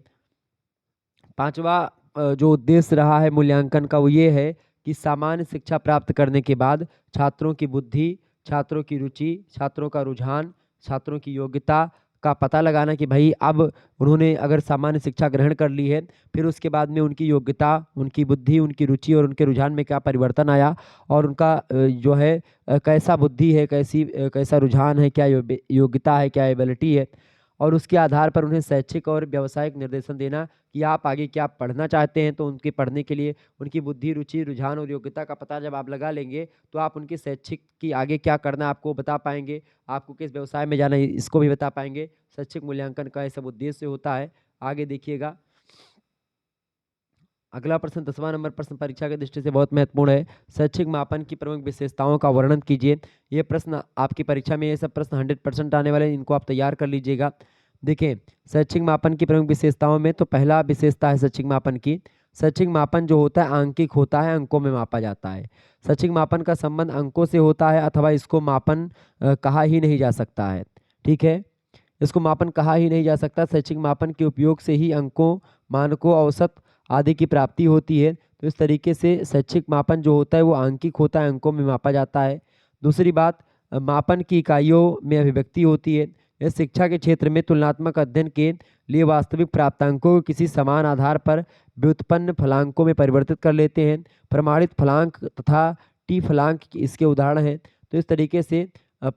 पांचवा जो उद्देश्य रहा है मूल्यांकन का वो ये है कि सामान्य शिक्षा प्राप्त करने के बाद छात्रों की बुद्धि, छात्रों की रुचि, छात्रों का रुझान, छात्रों की योग्यता का पता लगाना कि भाई अब उन्होंने अगर सामान्य शिक्षा ग्रहण कर ली है, फिर उसके बाद में उनकी योग्यता, उनकी बुद्धि, उनकी रुचि और उनके रुझान में क्या परिवर्तन आया, और उनका जो है कैसा बुद्धि है, कैसा रुझान है, क्या योग्यता है, क्या एबिलिटी है, और उसके आधार पर उन्हें शैक्षिक और व्यावसायिक निर्देशन देना कि आप आगे क्या पढ़ना चाहते हैं। तो उनके पढ़ने के लिए उनकी बुद्धि, रुचि, रुझान और योग्यता का पता जब आप लगा लेंगे तो आप उनके शैक्षिक की आगे क्या करना आपको बता पाएंगे, आपको किस व्यवसाय में जाना है इसको भी बता पाएंगे। शैक्षिक मूल्यांकन का ये सब उद्देश्य होता है। आगे देखिएगा, अगला प्रश्न 10वां नंबर प्रश्न परीक्षा की दृष्टि से बहुत महत्वपूर्ण है। शैक्षिक मापन की प्रमुख विशेषताओं का वर्णन कीजिए। ये प्रश्न आपकी परीक्षा में, ये सब प्रश्न 100% आने वाले हैं, इनको आप तैयार कर लीजिएगा। देखिए, शैक्षिक मापन की प्रमुख विशेषताओं में तो पहला विशेषता है शैक्षिक मापन की, शैक्षिक मापन जो होता है आंकिक होता है, अंकों में मापा जाता है। शैक्षिक मापन का संबंध अंकों से होता है, अथवा इसको मापन कहा ही नहीं जा सकता है। ठीक है, इसको मापन कहा ही नहीं जा सकता। शैक्षिक मापन के उपयोग से ही अंकों, मानकों, औसत आदि की प्राप्ति होती है। तो इस तरीके से शैक्षिक मापन जो होता है वो आंकिक होता है, अंकों में मापा जाता है। दूसरी बात, मापन की इकाइयों में अभिव्यक्ति होती है। यह शिक्षा के क्षेत्र में तुलनात्मक अध्ययन के लिए वास्तविक प्राप्तांकों को किसी समान आधार पर व्युत्पन्न फलांकों में परिवर्तित कर लेते हैं। प्रमाणित फलांक तथा टी फलांक इसके उदाहरण हैं। तो इस तरीके से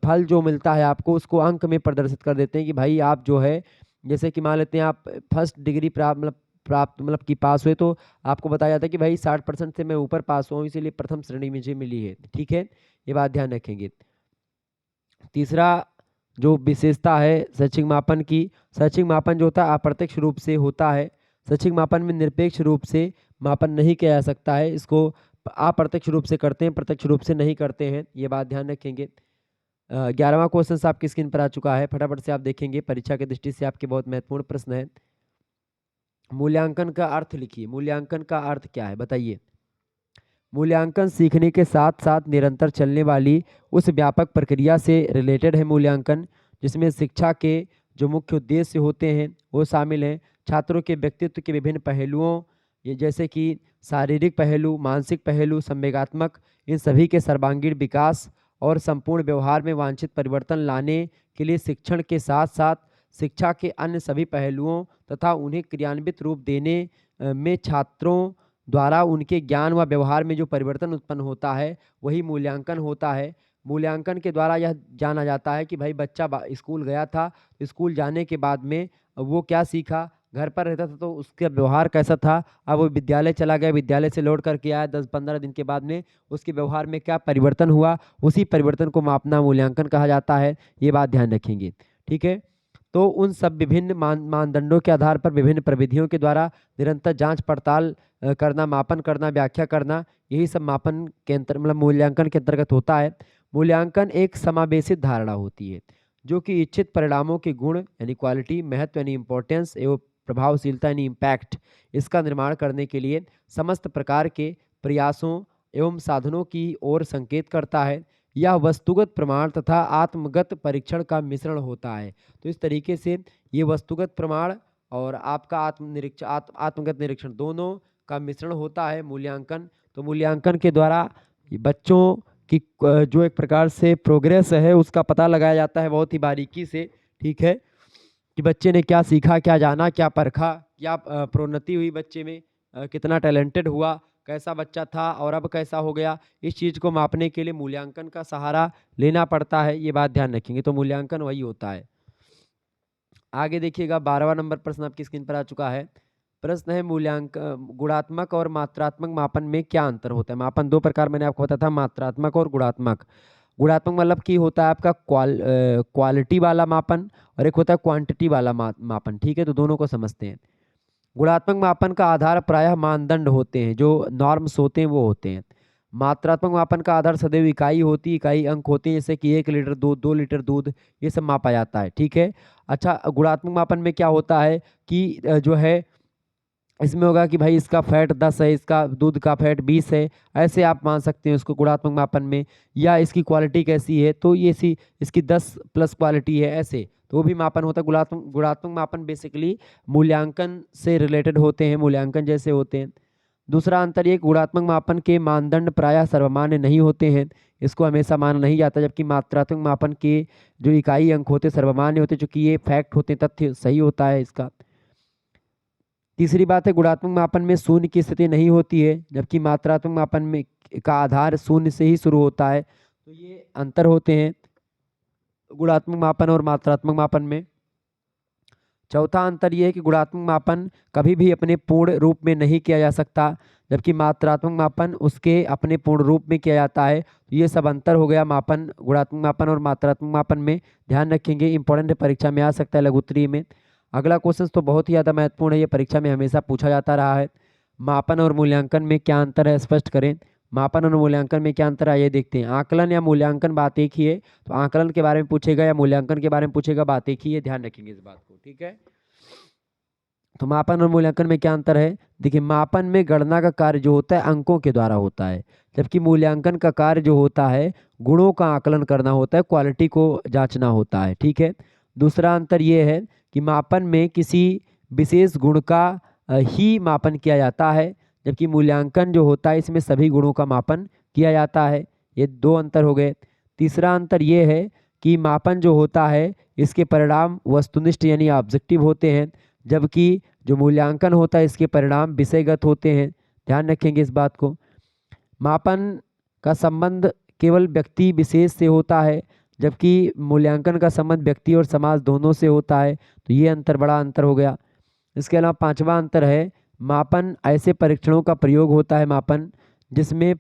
फल जो मिलता है आपको उसको अंक में प्रदर्शित कर देते हैं कि भाई आप जो है, जैसे कि मान लेते हैं आप फर्स्ट डिग्री प्राप्त मतलब कि पास हुए, तो आपको बताया जाता है कि भाई 60% से मैं ऊपर पास हुआ हूँ, इसीलिए प्रथम श्रेणी मुझे मिली है। ठीक है, ये बात ध्यान रखेंगे। तीसरा जो विशेषता है शैक्षिक मापन की, शैक्षिक मापन जो होता है अप्रत्यक्ष रूप से होता है। शैक्षिक मापन में निरपेक्ष रूप से मापन नहीं किया जा सकता है, इसको अप्रत्यक्ष रूप से करते हैं, प्रत्यक्ष रूप से नहीं करते हैं, ये बात ध्यान रखेंगे। 11वां क्वेश्चन आपकी स्क्रीन पर आ चुका है, फटाफट से आप देखेंगे, परीक्षा की दृष्टि से आपके बहुत महत्वपूर्ण प्रश्न है। मूल्यांकन का अर्थ लिखिए। मूल्यांकन का अर्थ क्या है बताइए। मूल्यांकन सीखने के साथ साथ निरंतर चलने वाली उस व्यापक प्रक्रिया से रिलेटेड है मूल्यांकन, जिसमें शिक्षा के जो मुख्य उद्देश्य होते हैं वो शामिल हैं। छात्रों के व्यक्तित्व के विभिन्न पहलुओं, ये जैसे कि शारीरिक पहलू, मानसिक पहलू, संवेगात्मक, इन सभी के सर्वांगीण विकास और संपूर्ण व्यवहार में वांछित परिवर्तन लाने के लिए शिक्षण के साथ साथ शिक्षा के अन्य सभी पहलुओं तथा उन्हें क्रियान्वित रूप देने में छात्रों द्वारा उनके ज्ञान व व्यवहार में जो परिवर्तन उत्पन्न होता है वही मूल्यांकन होता है। मूल्यांकन के द्वारा यह जाना जाता है कि भाई बच्चा स्कूल गया था, स्कूल जाने के बाद में वो क्या सीखा, घर पर रहता था तो उसका व्यवहार कैसा था, अब वो विद्यालय चला गया, विद्यालय से लौट करके आया 10-15 दिन के बाद में उसके व्यवहार में क्या परिवर्तन हुआ, उसी परिवर्तन को मापना मूल्यांकन कहा जाता है। ये बात ध्यान रखेंगे। ठीक है, तो उन सब विभिन्न मानदंडों के आधार पर विभिन्न प्रविधियों के द्वारा निरंतर जांच पड़ताल करना, मापन करना, व्याख्या करना, यही सब मापन के अंतर मतलब मूल्यांकन के अंतर्गत होता है। मूल्यांकन एक समावेशित धारणा होती है जो कि इच्छित परिणामों के गुण यानी क्वालिटी, महत्व यानी इंपॉर्टेंस एवं प्रभावशीलता यानी इम्पैक्ट, इसका निर्माण करने के लिए समस्त प्रकार के प्रयासों एवं साधनों की ओर संकेत करता है। यह वस्तुगत प्रमाण तथा आत्मगत परीक्षण का मिश्रण होता है। तो इस तरीके से ये वस्तुगत प्रमाण और आपका आत्मगत निरीक्षण दोनों का मिश्रण होता है मूल्यांकन। तो मूल्यांकन के द्वारा बच्चों की जो एक प्रकार से प्रोग्रेस है उसका पता लगाया जाता है बहुत ही बारीकी से। ठीक है, कि बच्चे ने क्या सीखा, क्या जाना, क्या परखा, क्या प्रोन्नति हुई बच्चे में, कितना टैलेंटेड हुआ, कैसा बच्चा था और अब कैसा हो गया। इस चीज़ को मापने के लिए मूल्यांकन का सहारा लेना पड़ता है, ये बात ध्यान रखेंगे। तो मूल्यांकन वही होता है। आगे देखिएगा, 12वां नंबर प्रश्न आपकी स्क्रीन पर आ चुका है। प्रश्न है मूल्यांकन गुणात्मक और मात्रात्मक मापन में क्या अंतर होता है। मापन दो प्रकार मैंने आपको बताया था, मात्रात्मक और गुणात्मक। गुणात्मक मतलब कि होता है आपका क्वालिटी वाला मापन और एक होता है क्वांटिटी वाला मापन। ठीक है, तो दोनों को समझते हैं। गुणात्मक मापन का आधार प्रायः मानदंड होते हैं, जो नॉर्म्स होते हैं वो होते हैं। मात्रात्मक मापन का आधार सदैव इकाई होती है, इकाई अंक होते हैं, जैसे कि 1 लीटर दूध, 2 लीटर दूध, ये सब मापा जाता है। ठीक है, अच्छा, गुणात्मक मापन में क्या होता है कि जो है इसमें होगा कि भाई इसका फैट 10 है, इसका दूध का फैट 20 है, ऐसे आप मान सकते हैं उसको गुणात्मक मापन में। या इसकी क्वालिटी कैसी है, तो ये सी इसकी 10 प्लस क्वालिटी है, ऐसे तो वो भी मापन होता है। गुणात्मक गुणात्मक मापन बेसिकली मूल्यांकन से रिलेटेड होते हैं, मूल्यांकन जैसे होते हैं। दूसरा अंतर ये, गुणात्मक मापन के मानदंड प्रायः सर्वमान्य नहीं होते हैं, इसको हमेशा माना नहीं जाता, जबकि मात्रात्मक मापन के जो इकाई अंक होते सर्वमान्य होते, चूंकि ये फैक्ट होते, तथ्य सही होता है इसका। तीसरी बात है, गुणात्मक मापन में शून्य की स्थिति नहीं होती है, जबकि मात्रात्मक मापन में का आधार शून्य से ही शुरू होता है। तो ये अंतर होते हैं गुणात्मक मापन और मात्रात्मक मापन में। चौथा अंतर यह है कि गुणात्मक मापन कभी भी अपने पूर्ण रूप में नहीं किया जा सकता, जबकि मात्रात्मक मापन उसके अपने पूर्ण रूप में किया जाता है। तो ये सब अंतर हो गया मापन, गुणात्मक मापन और मात्रात्मक मापन में। ध्यान रखेंगे, इंपॉर्टेंट परीक्षा में आ सकता है लघु उत्तरीय में। अगला क्वेश्चन तो बहुत ही ज़्यादा महत्वपूर्ण है, ये परीक्षा में हमेशा पूछा जाता रहा है। मापन और मूल्यांकन में क्या अंतर है, स्पष्ट करें। मापन और मूल्यांकन में क्या अंतर है ये देखते हैं। आकलन या मूल्यांकन बात एक ही है, तो आकलन के बारे में पूछेगा या मूल्यांकन के बारे में पूछेगा, बात एक ही है, ध्यान रखेंगे इस बात को, ठीक है। तो मापन और मूल्यांकन में क्या अंतर है, देखिए मापन में गणना का कार्य जो होता है अंकों के द्वारा होता है, जबकि मूल्यांकन का कार्य जो होता है गुणों का आकलन करना होता है, क्वालिटी को जांचना होता है, ठीक है। दूसरा अंतर ये है कि मापन में किसी विशेष गुण का ही मापन किया जाता है, जबकि मूल्यांकन जो होता है इसमें सभी गुणों का मापन किया जाता है। ये दो अंतर हो गए। तीसरा अंतर ये है कि मापन जो होता है इसके परिणाम वस्तुनिष्ठ यानी ऑब्जेक्टिव होते हैं, जबकि जो मूल्यांकन होता है इसके परिणाम विषयगत होते हैं। ध्यान रखेंगे इस बात को। मापन का संबंध केवल व्यक्ति विशेष से होता है, जबकि मूल्यांकन का संबंध व्यक्ति और समाज दोनों से होता है। तो ये अंतर, बड़ा अंतर हो गया। इसके अलावा पांचवा अंतर है, मापन ऐसे परीक्षणों का प्रयोग होता है मापन जिसमें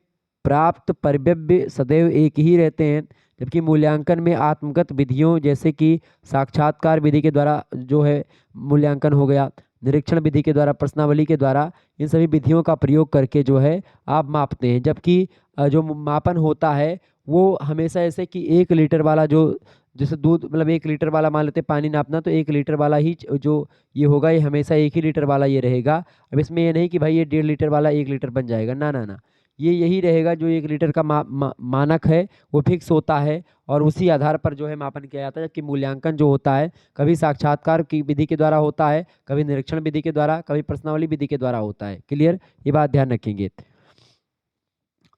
प्राप्त परिव्यय सदैव एक ही रहते हैं, जबकि मूल्यांकन में आत्मगत विधियों जैसे कि साक्षात्कार विधि के द्वारा जो है मूल्यांकन हो गया, निरीक्षण विधि के द्वारा, प्रश्नावली के द्वारा, इन सभी विधियों का प्रयोग करके जो है आप मापते हैं। जबकि जो मापन होता है वो हमेशा ऐसे कि 1 लीटर वाला जो, जैसे दूध मतलब 1 लीटर वाला मान लेते हैं पानी नापना, तो 1 लीटर वाला ही जो ये होगा, ये हमेशा 1 ही लीटर वाला ये रहेगा। अब इसमें ये नहीं कि भाई ये 1.5 लीटर वाला 1 लीटर बन जाएगा, ना ना ना, ये यही रहेगा जो 1 लीटर का मानक है वो फिक्स होता है और उसी आधार पर जो है मापन किया जाता है। जबकि मूल्यांकन जो होता है कभी साक्षात्कार की विधि के द्वारा होता है, कभी निरीक्षण विधि के द्वारा, कभी प्रश्नावली विधि के द्वारा होता है। क्लियर, ये बात ध्यान रखेंगे।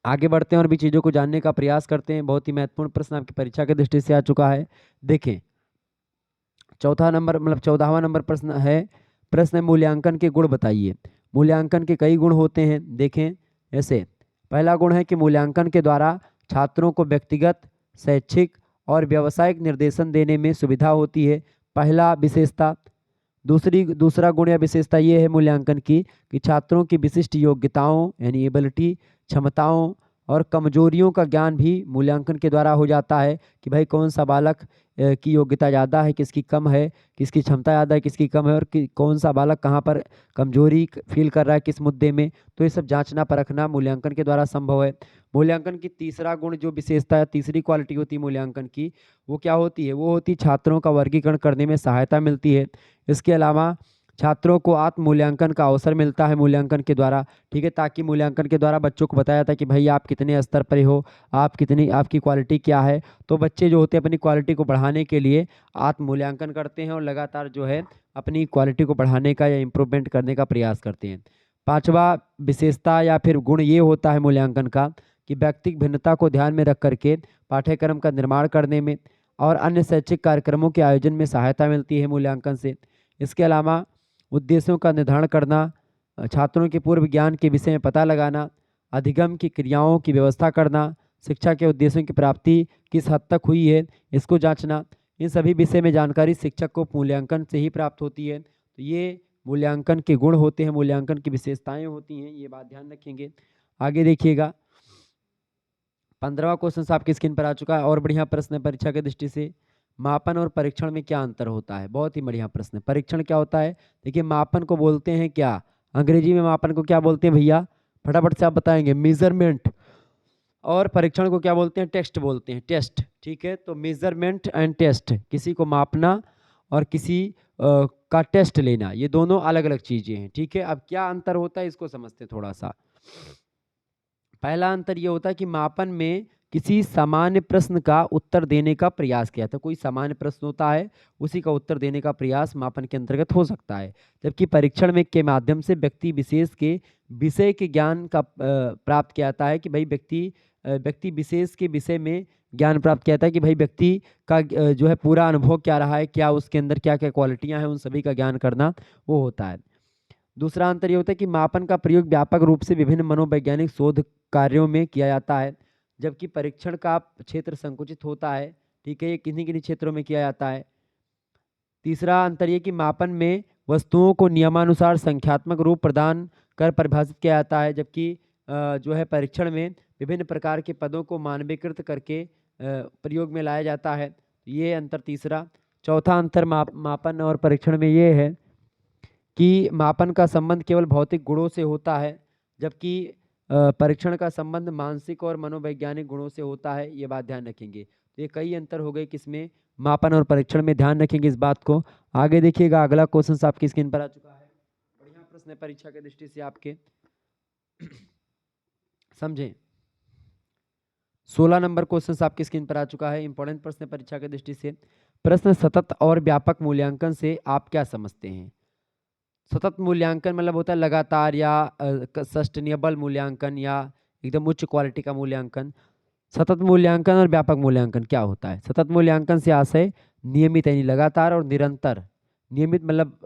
आगे बढ़ते हैं और भी चीज़ों को जानने का प्रयास करते हैं। बहुत ही महत्वपूर्ण प्रश्न आपकी परीक्षा की दृष्टि से आ चुका है। देखें, चौथा नंबर मतलब 14वां नंबर प्रश्न है, प्रश्न मूल्यांकन के गुण बताइए। मूल्यांकन के कई गुण होते हैं, देखें ऐसे। पहला गुण है कि मूल्यांकन के द्वारा छात्रों को व्यक्तिगत, शैक्षिक और व्यावसायिक निर्देशन देने में सुविधा होती है, पहला विशेषता। दूसरा गुण या विशेषता ये है मूल्यांकन की कि छात्रों की विशिष्ट योग्यताओं यानी एबिलिटी, क्षमताओं और कमजोरियों का ज्ञान भी मूल्यांकन के द्वारा हो जाता है कि भाई कौन सा बालक की योग्यता ज़्यादा है, किसकी कम है, किसकी क्षमता ज़्यादा है, किसकी कम है, और कौन सा बालक कहाँ पर कमजोरी फील कर रहा है किस मुद्दे में। तो ये सब जांचना परखना मूल्यांकन के द्वारा संभव है। मूल्यांकन की तीसरा गुण जो विशेषता है, तीसरी क्वालिटी होती है मूल्यांकन की, वो क्या होती है, वो होती है छात्रों का वर्गीकरण करने में सहायता मिलती है। इसके अलावा छात्रों को आत्म मूल्यांकन का अवसर मिलता है मूल्यांकन के द्वारा, ठीक है, ताकि मूल्यांकन के द्वारा बच्चों को बताया जाता है कि भाई आप कितने स्तर पर हो, आप कितनी, आपकी क्वालिटी क्या है। तो बच्चे जो होते हैं अपनी क्वालिटी को बढ़ाने के लिए आत्म मूल्यांकन करते हैं और लगातार जो है अपनी क्वालिटी को बढ़ाने का या इम्प्रूवमेंट करने का प्रयास करते हैं। पांचवा विशेषता या फिर गुण ये होता है मूल्यांकन का कि व्यक्तिगत भिन्नता को ध्यान में रख करके पाठ्यक्रम का निर्माण करने में और अन्य शैक्षिक कार्यक्रमों के आयोजन में सहायता मिलती है मूल्यांकन से। इसके अलावा उद्देश्यों का निर्धारण करना, छात्रों के पूर्व ज्ञान के विषय में पता लगाना, अधिगम की क्रियाओं की व्यवस्था करना, शिक्षा के उद्देश्यों की प्राप्ति किस हद तक हुई है इसको जांचना, इन सभी विषय में जानकारी शिक्षक को मूल्यांकन से ही प्राप्त होती है। तो ये मूल्यांकन के गुण होते हैं, मूल्यांकन की विशेषताएं होती हैं, ये बात ध्यान रखेंगे। आगे देखिएगा, 15वां क्वेश्चन आपकी स्क्रीन पर आ चुका है और बढ़िया प्रश्न है परीक्षा की दृष्टि से। मापन और परीक्षण में क्या अंतर होता है, बहुत ही बढ़िया प्रश्न है। परीक्षण क्या होता है, देखिए मापन को बोलते हैं क्या, अंग्रेजी में मापन को क्या बोलते हैं भैया, फटाफट से आप बताएंगे, मेजरमेंट। और परीक्षण को क्या बोलते हैं, टेस्ट बोलते हैं, टेस्ट, ठीक है। तो मेजरमेंट एंड टेस्ट, किसी को मापना और किसी का टेस्ट लेना, ये दोनों अलग अलग चीजें हैं। ठीक है, अब क्या अंतर होता है इसको समझते हैं थोड़ा सा। पहला अंतर ये होता है कि मापन में किसी सामान्य प्रश्न का उत्तर देने का प्रयास किया था, कोई सामान्य प्रश्न होता है उसी का उत्तर देने का प्रयास मापन के अंतर्गत हो सकता है। जबकि परीक्षण में के माध्यम से व्यक्ति विशेष के विषय के ज्ञान का प्राप्त किया जाता है कि भाई व्यक्ति विशेष के विषय में ज्ञान प्राप्त किया जाता है कि भाई व्यक्ति का जो है पूरा अनुभव क्या रहा है, क्या उसके अंदर क्या क्या क्वालिटियां हैं, उन सभी का ज्ञान करना वो होता है। दूसरा अंतर ये होता है कि मापन का प्रयोग व्यापक रूप से विभिन्न मनोवैज्ञानिक शोध कार्यों में किया जाता है, जबकि परीक्षण का क्षेत्र संकुचित होता है। ठीक है, ये किन्हीं किन्हीं क्षेत्रों में किया जाता है। तीसरा अंतर ये कि मापन में वस्तुओं को नियमानुसार संख्यात्मक रूप प्रदान कर परिभाषित किया जाता है, जबकि जो है परीक्षण में विभिन्न प्रकार के पदों को मानवीकृत करके प्रयोग में लाया जाता है। ये अंतर तीसरा। चौथा अंतर मापन और परीक्षण में ये है कि मापन का संबंध केवल भौतिक गुणों से होता है, जबकि परीक्षण का संबंध मानसिक और मनोवैज्ञानिक गुणों से होता है। ये बात ध्यान रखेंगे। तो ये कई अंतर हो गए किसमें, मापन और परीक्षण में, ध्यान रखेंगे इस बात को। आगे देखिएगा, अगला क्वेश्चन आपकी स्क्रीन पर आ चुका है। बढ़िया प्रश्न है परीक्षा की दृष्टि से आपके, समझें। 16 नंबर क्वेश्चन आपकी स्क्रीन पर आ चुका है, इंपॉर्टेंट प्रश्न है परीक्षा की दृष्टि से। प्रश्न, सतत और व्यापक मूल्यांकन से आप क्या समझते हैं? सतत मूल्यांकन मतलब होता है लगातार या सस्टेनेबल मूल्यांकन या एकदम उच्च क्वालिटी का मूल्यांकन। सतत मूल्यांकन और व्यापक मूल्यांकन क्या होता है? सतत मूल्यांकन से आशय नियमित यानी लगातार और निरंतर, नियमित मतलब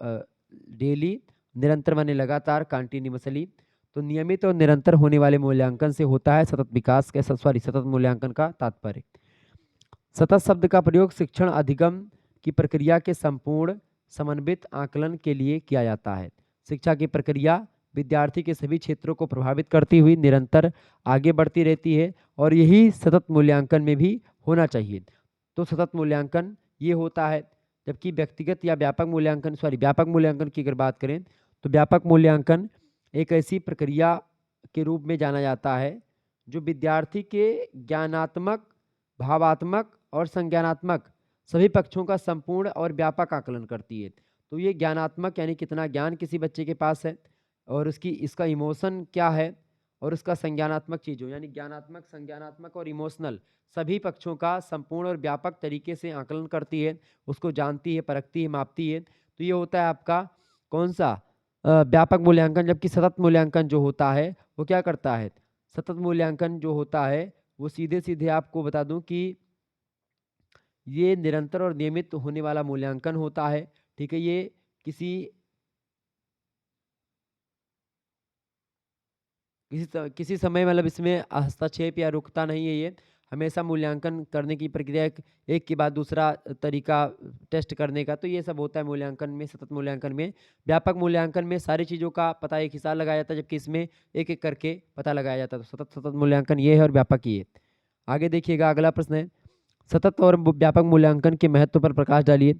डेली, निरंतर माने लगातार, कंटिन्यूअसली। तो नियमित और निरंतर होने वाले मूल्यांकन से होता है सतत विकास के सतत मूल्यांकन का तात्पर्य। सतत शब्द का प्रयोग शिक्षण अधिगम की प्रक्रिया के संपूर्ण समन्वित आकलन के लिए किया जाता है। शिक्षा की प्रक्रिया विद्यार्थी के सभी क्षेत्रों को प्रभावित करती हुई निरंतर आगे बढ़ती रहती है, और यही सतत मूल्यांकन में भी होना चाहिए। तो सतत मूल्यांकन ये होता है। जबकि व्यक्तिगत या व्यापक मूल्यांकन की अगर बात करें तो व्यापक मूल्यांकन एक ऐसी प्रक्रिया के रूप में जाना जाता है जो विद्यार्थी के ज्ञानात्मक, भावात्मक और संज्ञानात्मक सभी पक्षों का संपूर्ण और व्यापक आकलन करती है। तो ये ज्ञानात्मक यानी कितना ज्ञान किसी बच्चे के पास है, और इसका इमोशन क्या है, और उसका संज्ञानात्मक चीज़ों यानी ज्ञानात्मक, संज्ञानात्मक और इमोशनल सभी पक्षों का संपूर्ण और व्यापक तरीके से आकलन करती है, उसको जानती है, परखती है, मापती है। तो ये होता है आपका कौन सा, व्यापक मूल्यांकन। जबकि सतत मूल्यांकन जो होता है वो क्या करता है? सतत मूल्यांकन जो होता है वो सीधे सीधे आपको बता दूं कि ये निरंतर और नियमित होने वाला मूल्यांकन होता है। ठीक है, ये किसी समय मतलब इसमें हस्तक्षेप या रुकता नहीं है। ये हमेशा मूल्यांकन करने की प्रक्रिया एक के बाद दूसरा तरीका टेस्ट करने का, तो ये सब होता है मूल्यांकन में, सतत मूल्यांकन में। व्यापक मूल्यांकन में सारी चीज़ों का पता एक ही साथ लगाया जाता है, जबकि इसमें एक एक करके पता लगाया जाता है। तो सतत मूल्यांकन ये है और व्यापक ये है। आगे देखिएगा, अगला प्रश्न है, सतत और व्यापक मूल्यांकन के महत्व पर प्रकाश डालिए।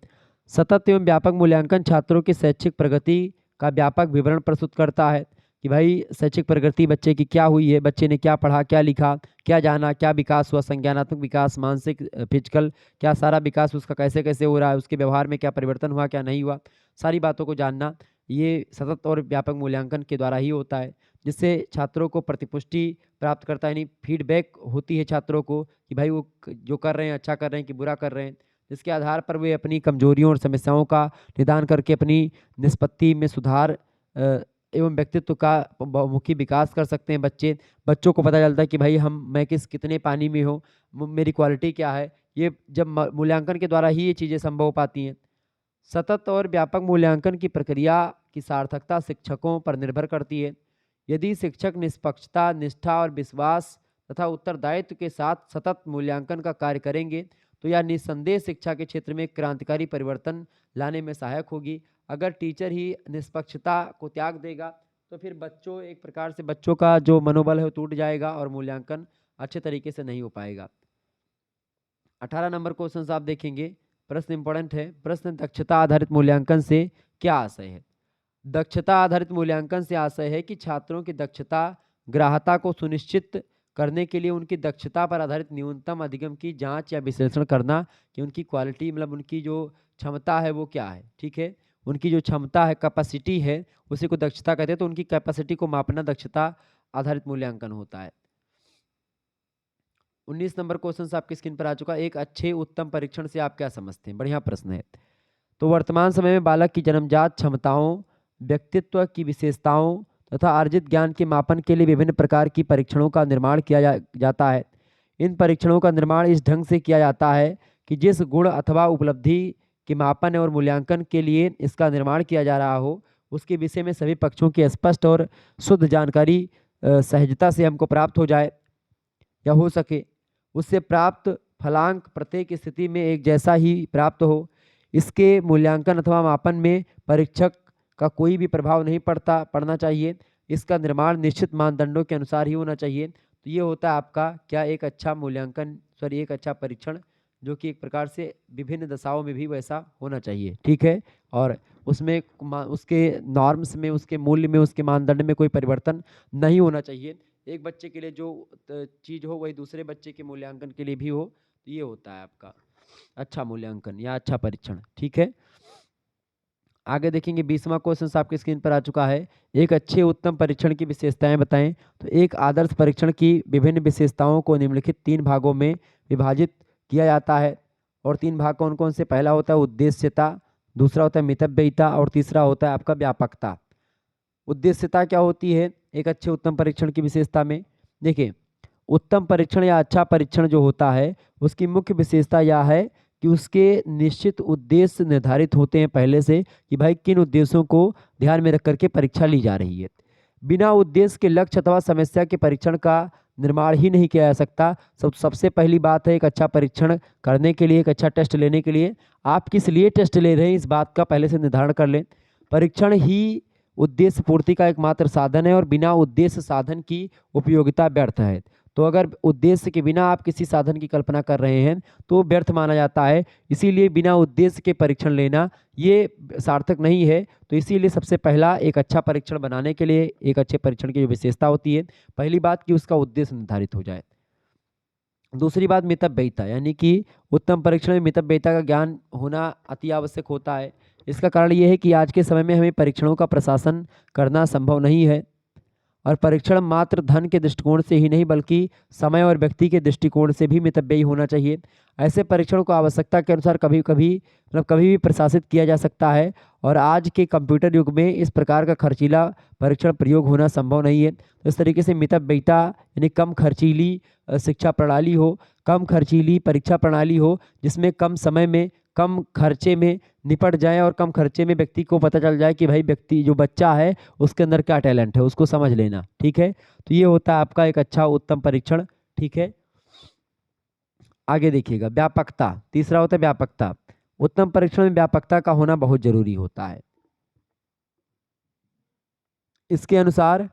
सतत एवं व्यापक मूल्यांकन छात्रों की शैक्षिक प्रगति का व्यापक विवरण प्रस्तुत करता है कि भाई शैक्षिक प्रगति बच्चे की क्या हुई है, बच्चे ने क्या पढ़ा, क्या लिखा, क्या जाना, क्या विकास हुआ, संज्ञानात्मक विकास, मानसिक, फिजिकल, क्या सारा विकास उसका कैसे कैसे हो रहा है, उसके व्यवहार में क्या परिवर्तन हुआ, क्या नहीं हुआ, सारी बातों को जानना ये सतत और व्यापक मूल्यांकन के द्वारा ही होता है, जिससे छात्रों को प्रतिपुष्टि प्राप्त करता है, यानी फीडबैक होती है छात्रों को कि भाई वो जो कर रहे हैं अच्छा कर रहे हैं कि बुरा कर रहे हैं, जिसके आधार पर वे अपनी कमजोरियों और समस्याओं का निदान करके अपनी निष्पत्ति में सुधार एवं व्यक्तित्व का बहुमुखी विकास कर सकते हैं। बच्चों को पता चलता है कि भाई मैं कितने पानी में हूँ, मेरी क्वालिटी क्या है। ये जब मूल्यांकन के द्वारा ही ये चीज़ें संभव हो पाती हैं। सतत और व्यापक मूल्यांकन की प्रक्रिया की सार्थकता शिक्षकों पर निर्भर करती है। यदि शिक्षक निष्पक्षता, निष्ठा और विश्वास तथा उत्तरदायित्व के साथ सतत मूल्यांकन का कार्य करेंगे तो यह निस्संदेह शिक्षा के क्षेत्र में क्रांतिकारी परिवर्तन लाने में सहायक होगी। अगर टीचर ही निष्पक्षता को त्याग देगा तो फिर एक प्रकार से बच्चों का जो मनोबल है वो टूट जाएगा और मूल्यांकन अच्छे तरीके से नहीं हो पाएगा। 18 नंबर क्वेश्चन आप देखेंगे, प्रश्न इंपॉर्टेंट है। प्रश्न, दक्षता आधारित मूल्यांकन से क्या आशय है? दक्षता आधारित मूल्यांकन से आशय है कि छात्रों की दक्षता ग्राह्यता को सुनिश्चित करने के लिए उनकी दक्षता पर आधारित न्यूनतम अधिगम की जांच या विश्लेषण करना कि उनकी क्वालिटी मतलब उनकी जो क्षमता है वो क्या है। ठीक है, उनकी जो क्षमता है, कैपेसिटी है, उसी को दक्षता कहते हैं। तो उनकी कैपेसिटी को मापना दक्षता आधारित मूल्यांकन होता है। 19 नंबर क्वेश्चन आपकी स्क्रीन पर आ चुका है। एक अच्छे उत्तम परीक्षण से आप क्या समझते हैं? बढ़िया प्रश्न है। तो वर्तमान समय में बालक की जन्मजात क्षमताओं, व्यक्तित्व की विशेषताओं तथा अर्जित ज्ञान के मापन के लिए विभिन्न प्रकार की परीक्षणों का निर्माण किया जाता है। इन परीक्षणों का निर्माण इस ढंग से किया जाता है कि जिस गुण अथवा उपलब्धि के मापन और मूल्यांकन के लिए इसका निर्माण किया जा रहा हो, उसके विषय में सभी पक्षों की स्पष्ट और शुद्ध जानकारी सहजता से हमको प्राप्त हो जाए या हो सके। उससे प्राप्त फलांक प्रत्येक स्थिति में एक जैसा ही प्राप्त हो। इसके मूल्यांकन अथवा मापन में परीक्षक का कोई भी प्रभाव नहीं पड़ना चाहिए। इसका निर्माण निश्चित मानदंडों के अनुसार ही होना चाहिए। तो ये होता है आपका क्या, एक अच्छा मूल्यांकन, एक अच्छा परीक्षण, जो कि एक प्रकार से विभिन्न दशाओं में भी वैसा होना चाहिए। ठीक है, और उसमें उसके नॉर्म्स में, उसके मूल्य में, उसके मानदंड में कोई परिवर्तन नहीं होना चाहिए। एक बच्चे के लिए जो चीज़ हो वही दूसरे बच्चे के मूल्यांकन के लिए भी हो। तो ये होता है आपका अच्छा मूल्यांकन या अच्छा परीक्षण। ठीक है, आगे देखेंगे 20वां क्वेश्चन आपके स्क्रीन पर आ चुका है। एक अच्छे उत्तम परीक्षण की विशेषताएं बताएं। तो एक आदर्श परीक्षण की विभिन्न विशेषताओं को निम्नलिखित 3 भागों में विभाजित किया जाता है। और 3 भाग कौन कौन से? पहला होता है उद्देश्यता, दूसरा होता है मितव्ययिता और तीसरा होता है आपका व्यापकता। उद्देश्यता क्या होती है एक अच्छे उत्तम परीक्षण की विशेषता में? देखिए, उत्तम परीक्षण या अच्छा परीक्षण जो होता है उसकी मुख्य विशेषता यह है कि उसके निश्चित उद्देश्य निर्धारित होते हैं पहले से, कि भाई किन उद्देश्यों को ध्यान में रख करके परीक्षा ली जा रही है। बिना उद्देश्य के लक्ष्य अथवा समस्या के परीक्षण का निर्माण ही नहीं किया जा सकता। सबसे पहली बात है, एक अच्छा परीक्षण करने के लिए, एक अच्छा टेस्ट लेने के लिए आप किस लिए टेस्ट ले रहे हैं इस बात का पहले से निर्धारण कर लें। परीक्षण ही उद्देश्य पूर्ति का एकमात्र साधन है और बिना उद्देश्य साधन की उपयोगिता व्यर्थ है। तो अगर उद्देश्य के बिना आप किसी साधन की कल्पना कर रहे हैं तो व्यर्थ माना जाता है। इसीलिए बिना उद्देश्य के परीक्षण लेना ये सार्थक नहीं है। तो इसीलिए सबसे पहला, एक अच्छा परीक्षण बनाने के लिए एक अच्छे परीक्षण की जो विशेषता होती है, पहली बात कि उसका उद्देश्य निर्धारित हो जाए। दूसरी बात मितव्ययिता, यानी कि उत्तम परीक्षण में मितव्ययिता का ज्ञान होना अति आवश्यक होता है। इसका कारण यह है कि आज के समय में हमें परीक्षणों का प्रशासन करना संभव नहीं है और परीक्षण मात्र धन के दृष्टिकोण से ही नहीं बल्कि समय और व्यक्ति के दृष्टिकोण से भी मितव्ययी होना चाहिए। ऐसे परीक्षण को आवश्यकता के अनुसार कभी भी प्रशासित किया जा सकता है और आज के कंप्यूटर युग में इस प्रकार का खर्चीला परीक्षण प्रयोग होना संभव नहीं है। तो इस तरीके से मितव्ययिता यानी कम खर्चीली शिक्षा प्रणाली हो, कम खर्चीली परीक्षा प्रणाली हो, जिसमें कम समय में कम खर्चे में निपट जाए और कम खर्चे में व्यक्ति को पता चल जाए कि भाई व्यक्ति जो बच्चा है उसके अंदर क्या टैलेंट है, उसको समझ लेना। ठीक है, तो ये होता है आपका एक अच्छा उत्तम परीक्षण। ठीक है, आगे देखिएगा व्यापकता, तीसरा होता है व्यापकता। उत्तम परीक्षण में व्यापकता का होना बहुत जरूरी होता है। इसके अनुसार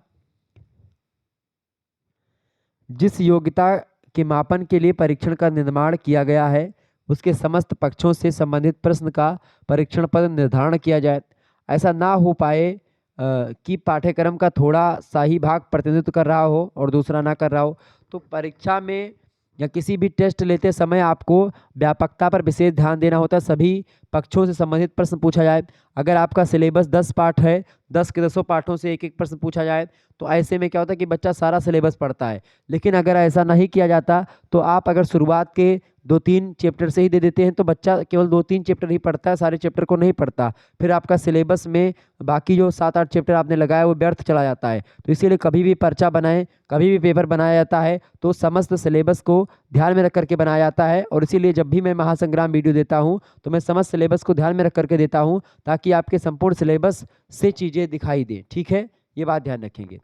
जिस योग्यता के मापन के लिए परीक्षण का निर्माण किया गया है उसके समस्त पक्षों से संबंधित प्रश्न का परीक्षण पद निर्धारण किया जाए। ऐसा ना हो पाए कि पाठ्यक्रम का थोड़ा सा ही भाग प्रतिनिधित्व कर रहा हो और दूसरा ना कर रहा हो। तो परीक्षा में या किसी भी टेस्ट लेते समय आपको व्यापकता पर विशेष ध्यान देना होता है। सभी पक्षों से संबंधित प्रश्न पूछा जाए। अगर आपका सिलेबस 10 पाठ है, 10 के 10 पाठों से एक एक प्रश्न पूछा जाए तो ऐसे में क्या होता है कि बच्चा सारा सिलेबस पढ़ता है। लेकिन अगर ऐसा नहीं किया जाता तो आप अगर शुरुआत के 2-3 चैप्टर से ही दे देते हैं तो बच्चा केवल 2-3 चैप्टर ही पढ़ता है, सारे चैप्टर को नहीं पढ़ता। फिर आपका सिलेबस में बाकी जो 7-8 चैप्टर आपने लगाया वो व्यर्थ चला जाता है। तो इसीलिए कभी भी पर्चा बनाएं, कभी भी पेपर बनाया जाता है तो समस्त सिलेबस को ध्यान में रख करके बनाया जाता है। और इसीलिए जब भी मैं महासंग्राम वीडियो देता हूँ तो मैं समस्त सिलेबस को ध्यान में रख करके देता हूँ ताकि आपके संपूर्ण सिलेबस से चीज़ें दिखाई दें। ठीक है, ये बात ध्यान रखेंगे।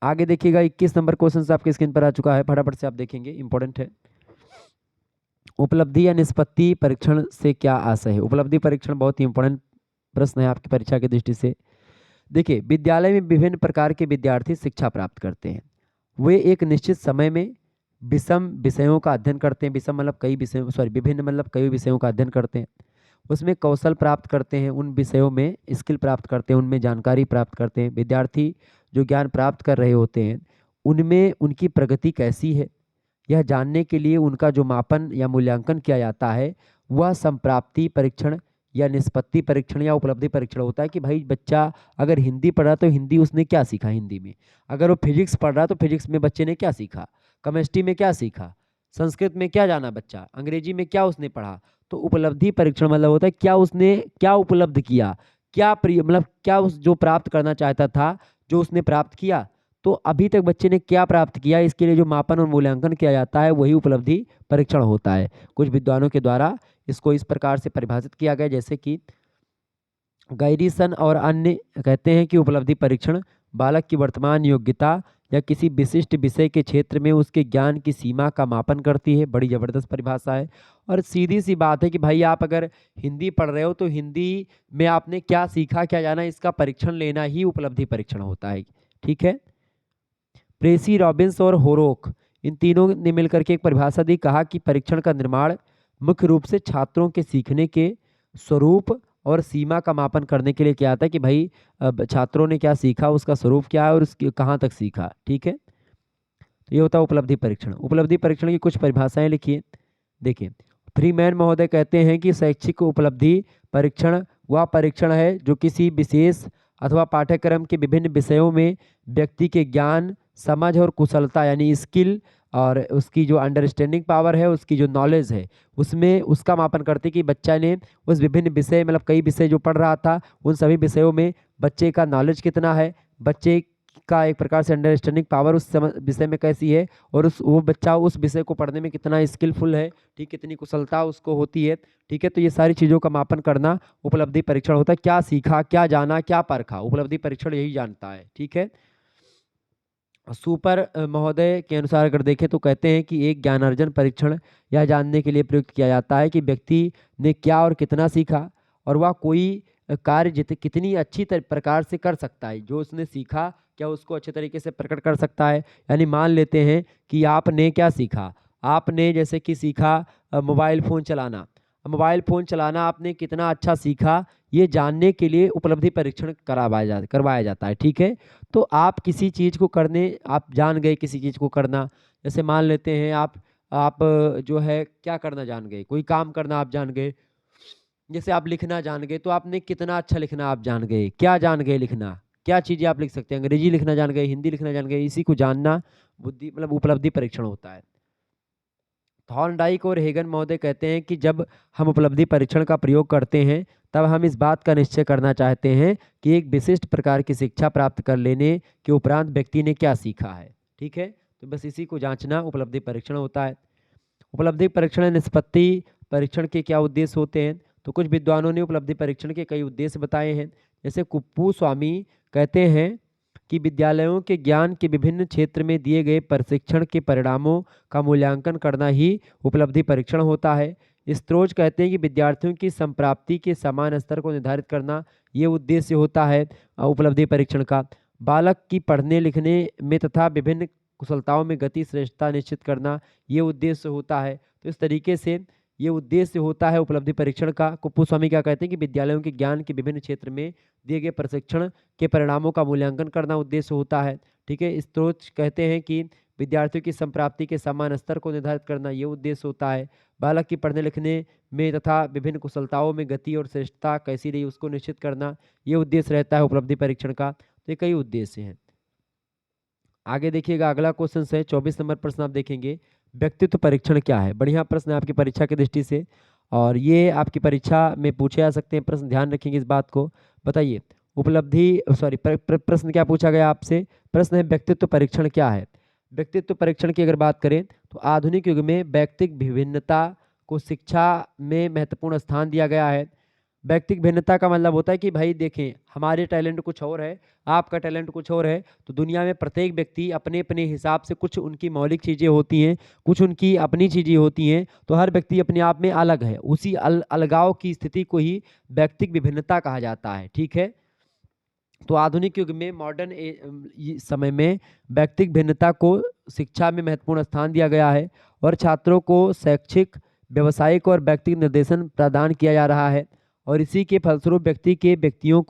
आगे देखिएगा 21 नंबर क्वेश्चन आपके स्क्रीन पर आ चुका है, फटाफट से आप देखेंगे, इंपॉर्टेंट है। उपलब्धि या निष्पत्ति परीक्षण से क्या आशय है? उपलब्धि परीक्षण बहुत ही इंपॉर्टेंट प्रश्न है आपकी परीक्षा की दृष्टि से। देखिए, विद्यालय में विभिन्न प्रकार के विद्यार्थी शिक्षा प्राप्त करते हैं। वे एक निश्चित समय में विषम विषयों का अध्ययन करते हैं। विषम मतलब कई विषयों, विभिन्न मतलब कई विषयों का अध्ययन करते हैं। उसमें कौशल प्राप्त करते हैं, उन विषयों में स्किल प्राप्त करते हैं, उनमें जानकारी प्राप्त करते हैं। विद्यार्थी जो ज्ञान प्राप्त कर रहे होते हैं उनमें उनकी प्रगति कैसी है यह जानने के लिए उनका जो मापन या मूल्यांकन किया जाता है वह संप्राप्ति परीक्षण या निष्पत्ति परीक्षण या उपलब्धि परीक्षण होता है कि भाई बच्चा अगर हिंदी पढ़ रहा तो हिंदी उसने क्या सीखा हिंदी में, अगर वो फिजिक्स पढ़ रहा तो फिजिक्स में बच्चे ने क्या सीखा, केमिस्ट्री में क्या सीखा, संस्कृत में क्या जाना बच्चा, अंग्रेजी में क्या उसने पढ़ा। तो उपलब्धि परीक्षण मतलब होता है क्या उसने क्या उपलब्ध किया, क्या मतलब क्या उस जो प्राप्त करना चाहता था जो उसने प्राप्त किया। तो अभी तक बच्चे ने क्या प्राप्त किया, इसके लिए जो मापन और मूल्यांकन किया जाता है वही उपलब्धि परीक्षण होता है। कुछ विद्वानों के द्वारा इसको इस प्रकार से परिभाषित किया गया, जैसे कि गैरीसन और अन्य कहते हैं कि उपलब्धि परीक्षण बालक की वर्तमान योग्यता या किसी विशिष्ट विषय के क्षेत्र में उसके ज्ञान की सीमा का मापन करती है। बड़ी ज़बरदस्त परिभाषा है। और सीधी सी बात है कि भाई आप अगर हिंदी पढ़ रहे हो तो हिंदी में आपने क्या सीखा क्या जाना, इसका परीक्षण लेना ही उपलब्धि परीक्षण होता है। ठीक है। प्रेसी, रॉबिन्स और होरोक इन तीनों ने मिलकर के एक परिभाषा दी, कहा कि परीक्षण का निर्माण मुख्य रूप से छात्रों के सीखने के स्वरूप और सीमा का मापन करने के लिए किया जाता है कि भाई अब छात्रों ने क्या सीखा, उसका स्वरूप क्या है और उसकी कहाँ तक सीखा। ठीक है। तो ये होता है उपलब्धि परीक्षण। उपलब्धि परीक्षण की कुछ परिभाषाएं लिखिए। देखिए, फ्रीमैन महोदय कहते हैं कि शैक्षिक उपलब्धि परीक्षण वह परीक्षण है जो किसी विशेष अथवा पाठ्यक्रम के विभिन्न विषयों में व्यक्ति के ज्ञान, समझ और कुशलता यानी स्किल और उसकी जो अंडरस्टैंडिंग पावर है, उसकी जो नॉलेज है, उसमें उसका मापन करते कि बच्चा ने उस विभिन्न विषय मतलब कई विषय जो पढ़ रहा था उन सभी विषयों में बच्चे का नॉलेज कितना है, बच्चे का एक प्रकार से अंडरस्टैंडिंग पावर उस विषय में कैसी है और उस वो बच्चा उस विषय को पढ़ने में कितना स्किलफुल है, ठीक, कितनी कुशलता उसको होती है। ठीक है। तो ये सारी चीज़ों का मापन करना उपलब्धि परीक्षण होता है। क्या सीखा, क्या जाना, क्या परखा, उपलब्धि परीक्षण यही जानता है। ठीक है। सुपर महोदय के अनुसार अगर देखें तो कहते हैं कि एक ज्ञानार्जन परीक्षण यह जानने के लिए प्रयुक्त किया जाता है कि व्यक्ति ने क्या और कितना सीखा और वह कोई कार्य कितनी अच्छी प्रकार से कर सकता है, जो उसने सीखा क्या उसको अच्छे तरीके से प्रकट कर सकता है। यानी मान लेते हैं कि आपने क्या सीखा, आपने जैसे कि सीखा मोबाइल फ़ोन चलाना। मोबाइल फ़ोन चलाना आपने कितना अच्छा सीखा, ये जानने के लिए उपलब्धि परीक्षण करवाया जाता है। ठीक है। तो आप किसी चीज़ को करने आप जान गए, किसी चीज़ को करना, जैसे मान लेते हैं आप जो है क्या करना जान गए, कोई काम करना आप जान गए, जैसे आप लिखना जान गए तो आपने कितना अच्छा लिखना आप जान गए, क्या जान गए लिखना, क्या चीज़ें आप लिख सकते हैं, अंग्रेजी लिखना जान गए, हिंदी लिखना जान गए, इसी को जानना बुद्धि मतलब उपलब्धि परीक्षण होता है। थॉर्नडाइक और हेगन महोदय कहते हैं कि जब हम उपलब्धि परीक्षण का प्रयोग करते हैं तब हम इस बात का निश्चय करना चाहते हैं कि एक विशिष्ट प्रकार की शिक्षा प्राप्त कर लेने के उपरांत व्यक्ति ने क्या सीखा है। ठीक है। तो बस इसी को जांचना उपलब्धि परीक्षण होता है। उपलब्धि परीक्षण निष्पत्ति परीक्षण के क्या उद्देश्य होते हैं, तो कुछ विद्वानों ने उपलब्धि परीक्षण के कई उद्देश्य बताए हैं। जैसे कुप्पू स्वामी कहते हैं कि विद्यालयों के ज्ञान के विभिन्न क्षेत्र में दिए गए प्रशिक्षण के परिणामों का मूल्यांकन करना ही उपलब्धि परीक्षण होता है। स्त्रोज कहते हैं कि विद्यार्थियों की संप्राप्ति के समान स्तर को निर्धारित करना ये उद्देश्य होता है उपलब्धि परीक्षण का। बालक की पढ़ने लिखने में तथा विभिन्न कुशलताओं में गति श्रेष्ठता निश्चित करना ये उद्देश्य होता है। तो इस तरीके से ये उद्देश्य होता है उपलब्धि परीक्षण का। कुप्पू स्वामी क्या कहते हैं कि विद्यालयों के ज्ञान के विभिन्न क्षेत्र में दिए गए प्रशिक्षण के परिणामों का मूल्यांकन करना उद्देश्य होता है। ठीक है। स्त्रोत कहते हैं कि विद्यार्थियों की संप्राप्ति के समान स्तर को निर्धारित करना ये उद्देश्य होता है। बालक की पढ़ने लिखने में तथा विभिन्न कुशलताओं में गति और श्रेष्ठता कैसी रही उसको निश्चित करना ये उद्देश्य रहता है उपलब्धि परीक्षण का। तो ये कई उद्देश्य हैं। आगे देखिएगा, अगला क्वेश्चन है 24 नंबर प्रश्न आप देखेंगे, व्यक्तित्व परीक्षण क्या है। बढ़िया प्रश्न है आपकी परीक्षा की दृष्टि से और ये आपकी परीक्षा में पूछे जा सकते हैं प्रश्न, ध्यान रखेंगे इस बात को। बताइए उपलब्धि सॉरी प्रश्न क्या पूछा गया आपसे, प्रश्न है व्यक्तित्व परीक्षण क्या है। व्यक्तित्व परीक्षण की अगर बात करें तो आधुनिक युग में व्यक्तिक विभिन्नता को शिक्षा में महत्वपूर्ण स्थान दिया गया है। व्यक्तिक भिन्नता का मतलब होता है कि भाई देखें हमारे टैलेंट कुछ और है, आपका टैलेंट कुछ और है, तो दुनिया में प्रत्येक व्यक्ति अपने अपने हिसाब से कुछ उनकी मौलिक चीज़ें होती हैं, कुछ उनकी अपनी चीज़ें होती हैं, तो हर व्यक्ति अपने आप में अलग है। उसी अलगाव की स्थिति को ही व्यक्तिक विभिन्नता कहा जाता है। ठीक है। तो आधुनिक युग में मॉडर्न समय में व्यक्तिक भिन्नता को शिक्षा में महत्वपूर्ण स्थान दिया गया है और छात्रों को शैक्षिक, व्यावसायिक और व्यक्तिगत निर्देशन प्रदान किया जा रहा है और इसी के फलस्वरूप व्यक्ति के व्यक्तियों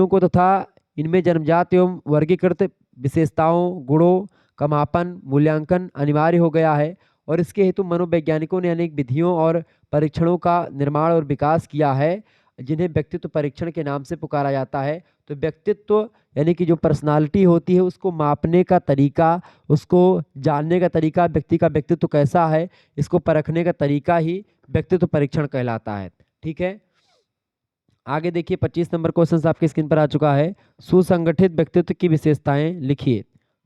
को तथा इनमें जन्मजात एवं वर्गीकृत विशेषताओं, गुणों का मापन मूल्यांकन अनिवार्य हो गया है और इसके हेतु मनोवैज्ञानिकों ने अनेक विधियों और परीक्षणों का निर्माण और विकास किया है, जिन्हें व्यक्तित्व परीक्षण के नाम से पुकारा जाता है। तो व्यक्तित्व यानी कि जो पर्सनालिटी होती है उसको मापने का तरीका, उसको जानने का तरीका, व्यक्ति का व्यक्तित्व कैसा है, इसको परखने का तरीका ही व्यक्तित्व परीक्षण कहलाता है। ठीक है, आगे देखिए 25 नंबर क्वेश्चन आपके स्क्रीन पर आ चुका है। सुसंगठित व्यक्तित्व की विशेषताएं लिखिए।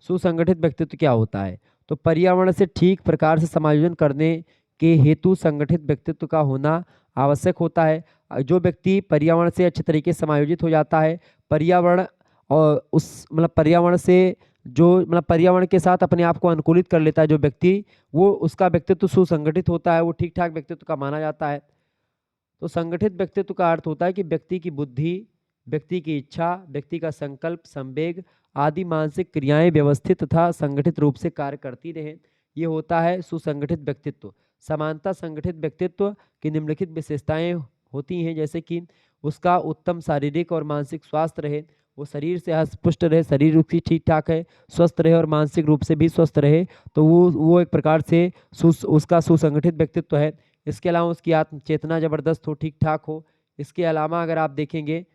सुसंगठित व्यक्तित्व क्या होता है? तो पर्यावरण से ठीक प्रकार से समायोजन करने के हेतु संगठित व्यक्तित्व का होना आवश्यक होता है। जो व्यक्ति पर्यावरण से अच्छे तरीके से समायोजित हो जाता है, पर्यावरण और उस मतलब पर्यावरण से जो मतलब पर्यावरण के साथ अपने आप को अनुकूलित कर लेता है जो व्यक्ति, वो उसका व्यक्तित्व सुसंगठित होता है, वो ठीक ठाक व्यक्तित्व का माना जाता है। तो संगठित व्यक्तित्व का अर्थ होता है कि व्यक्ति की बुद्धि, व्यक्ति की इच्छा, व्यक्ति का संकल्प, संवेग आदि मानसिक क्रियाएं व्यवस्थित तथा संगठित रूप से कार्य करती रहें। ये होता है सुसंगठित व्यक्तित्व। समानता संगठित व्यक्तित्व की निम्नलिखित विशेषताएं होती हैं, जैसे कि उसका उत्तम शारीरिक और मानसिक स्वास्थ्य रहे, वो शरीर से हष्टपुष्ट रहे, शरीर उसकी ठीक ठाक है, स्वस्थ रहे और मानसिक रूप से भी स्वस्थ रहे, तो वो एक प्रकार से उसका सुसंगठित व्यक्तित्व है। इसके अलावा उसकी आत्म चेतना जबरदस्त हो, ठीक ठाक हो। इसके अलावा अगर आप देखेंगे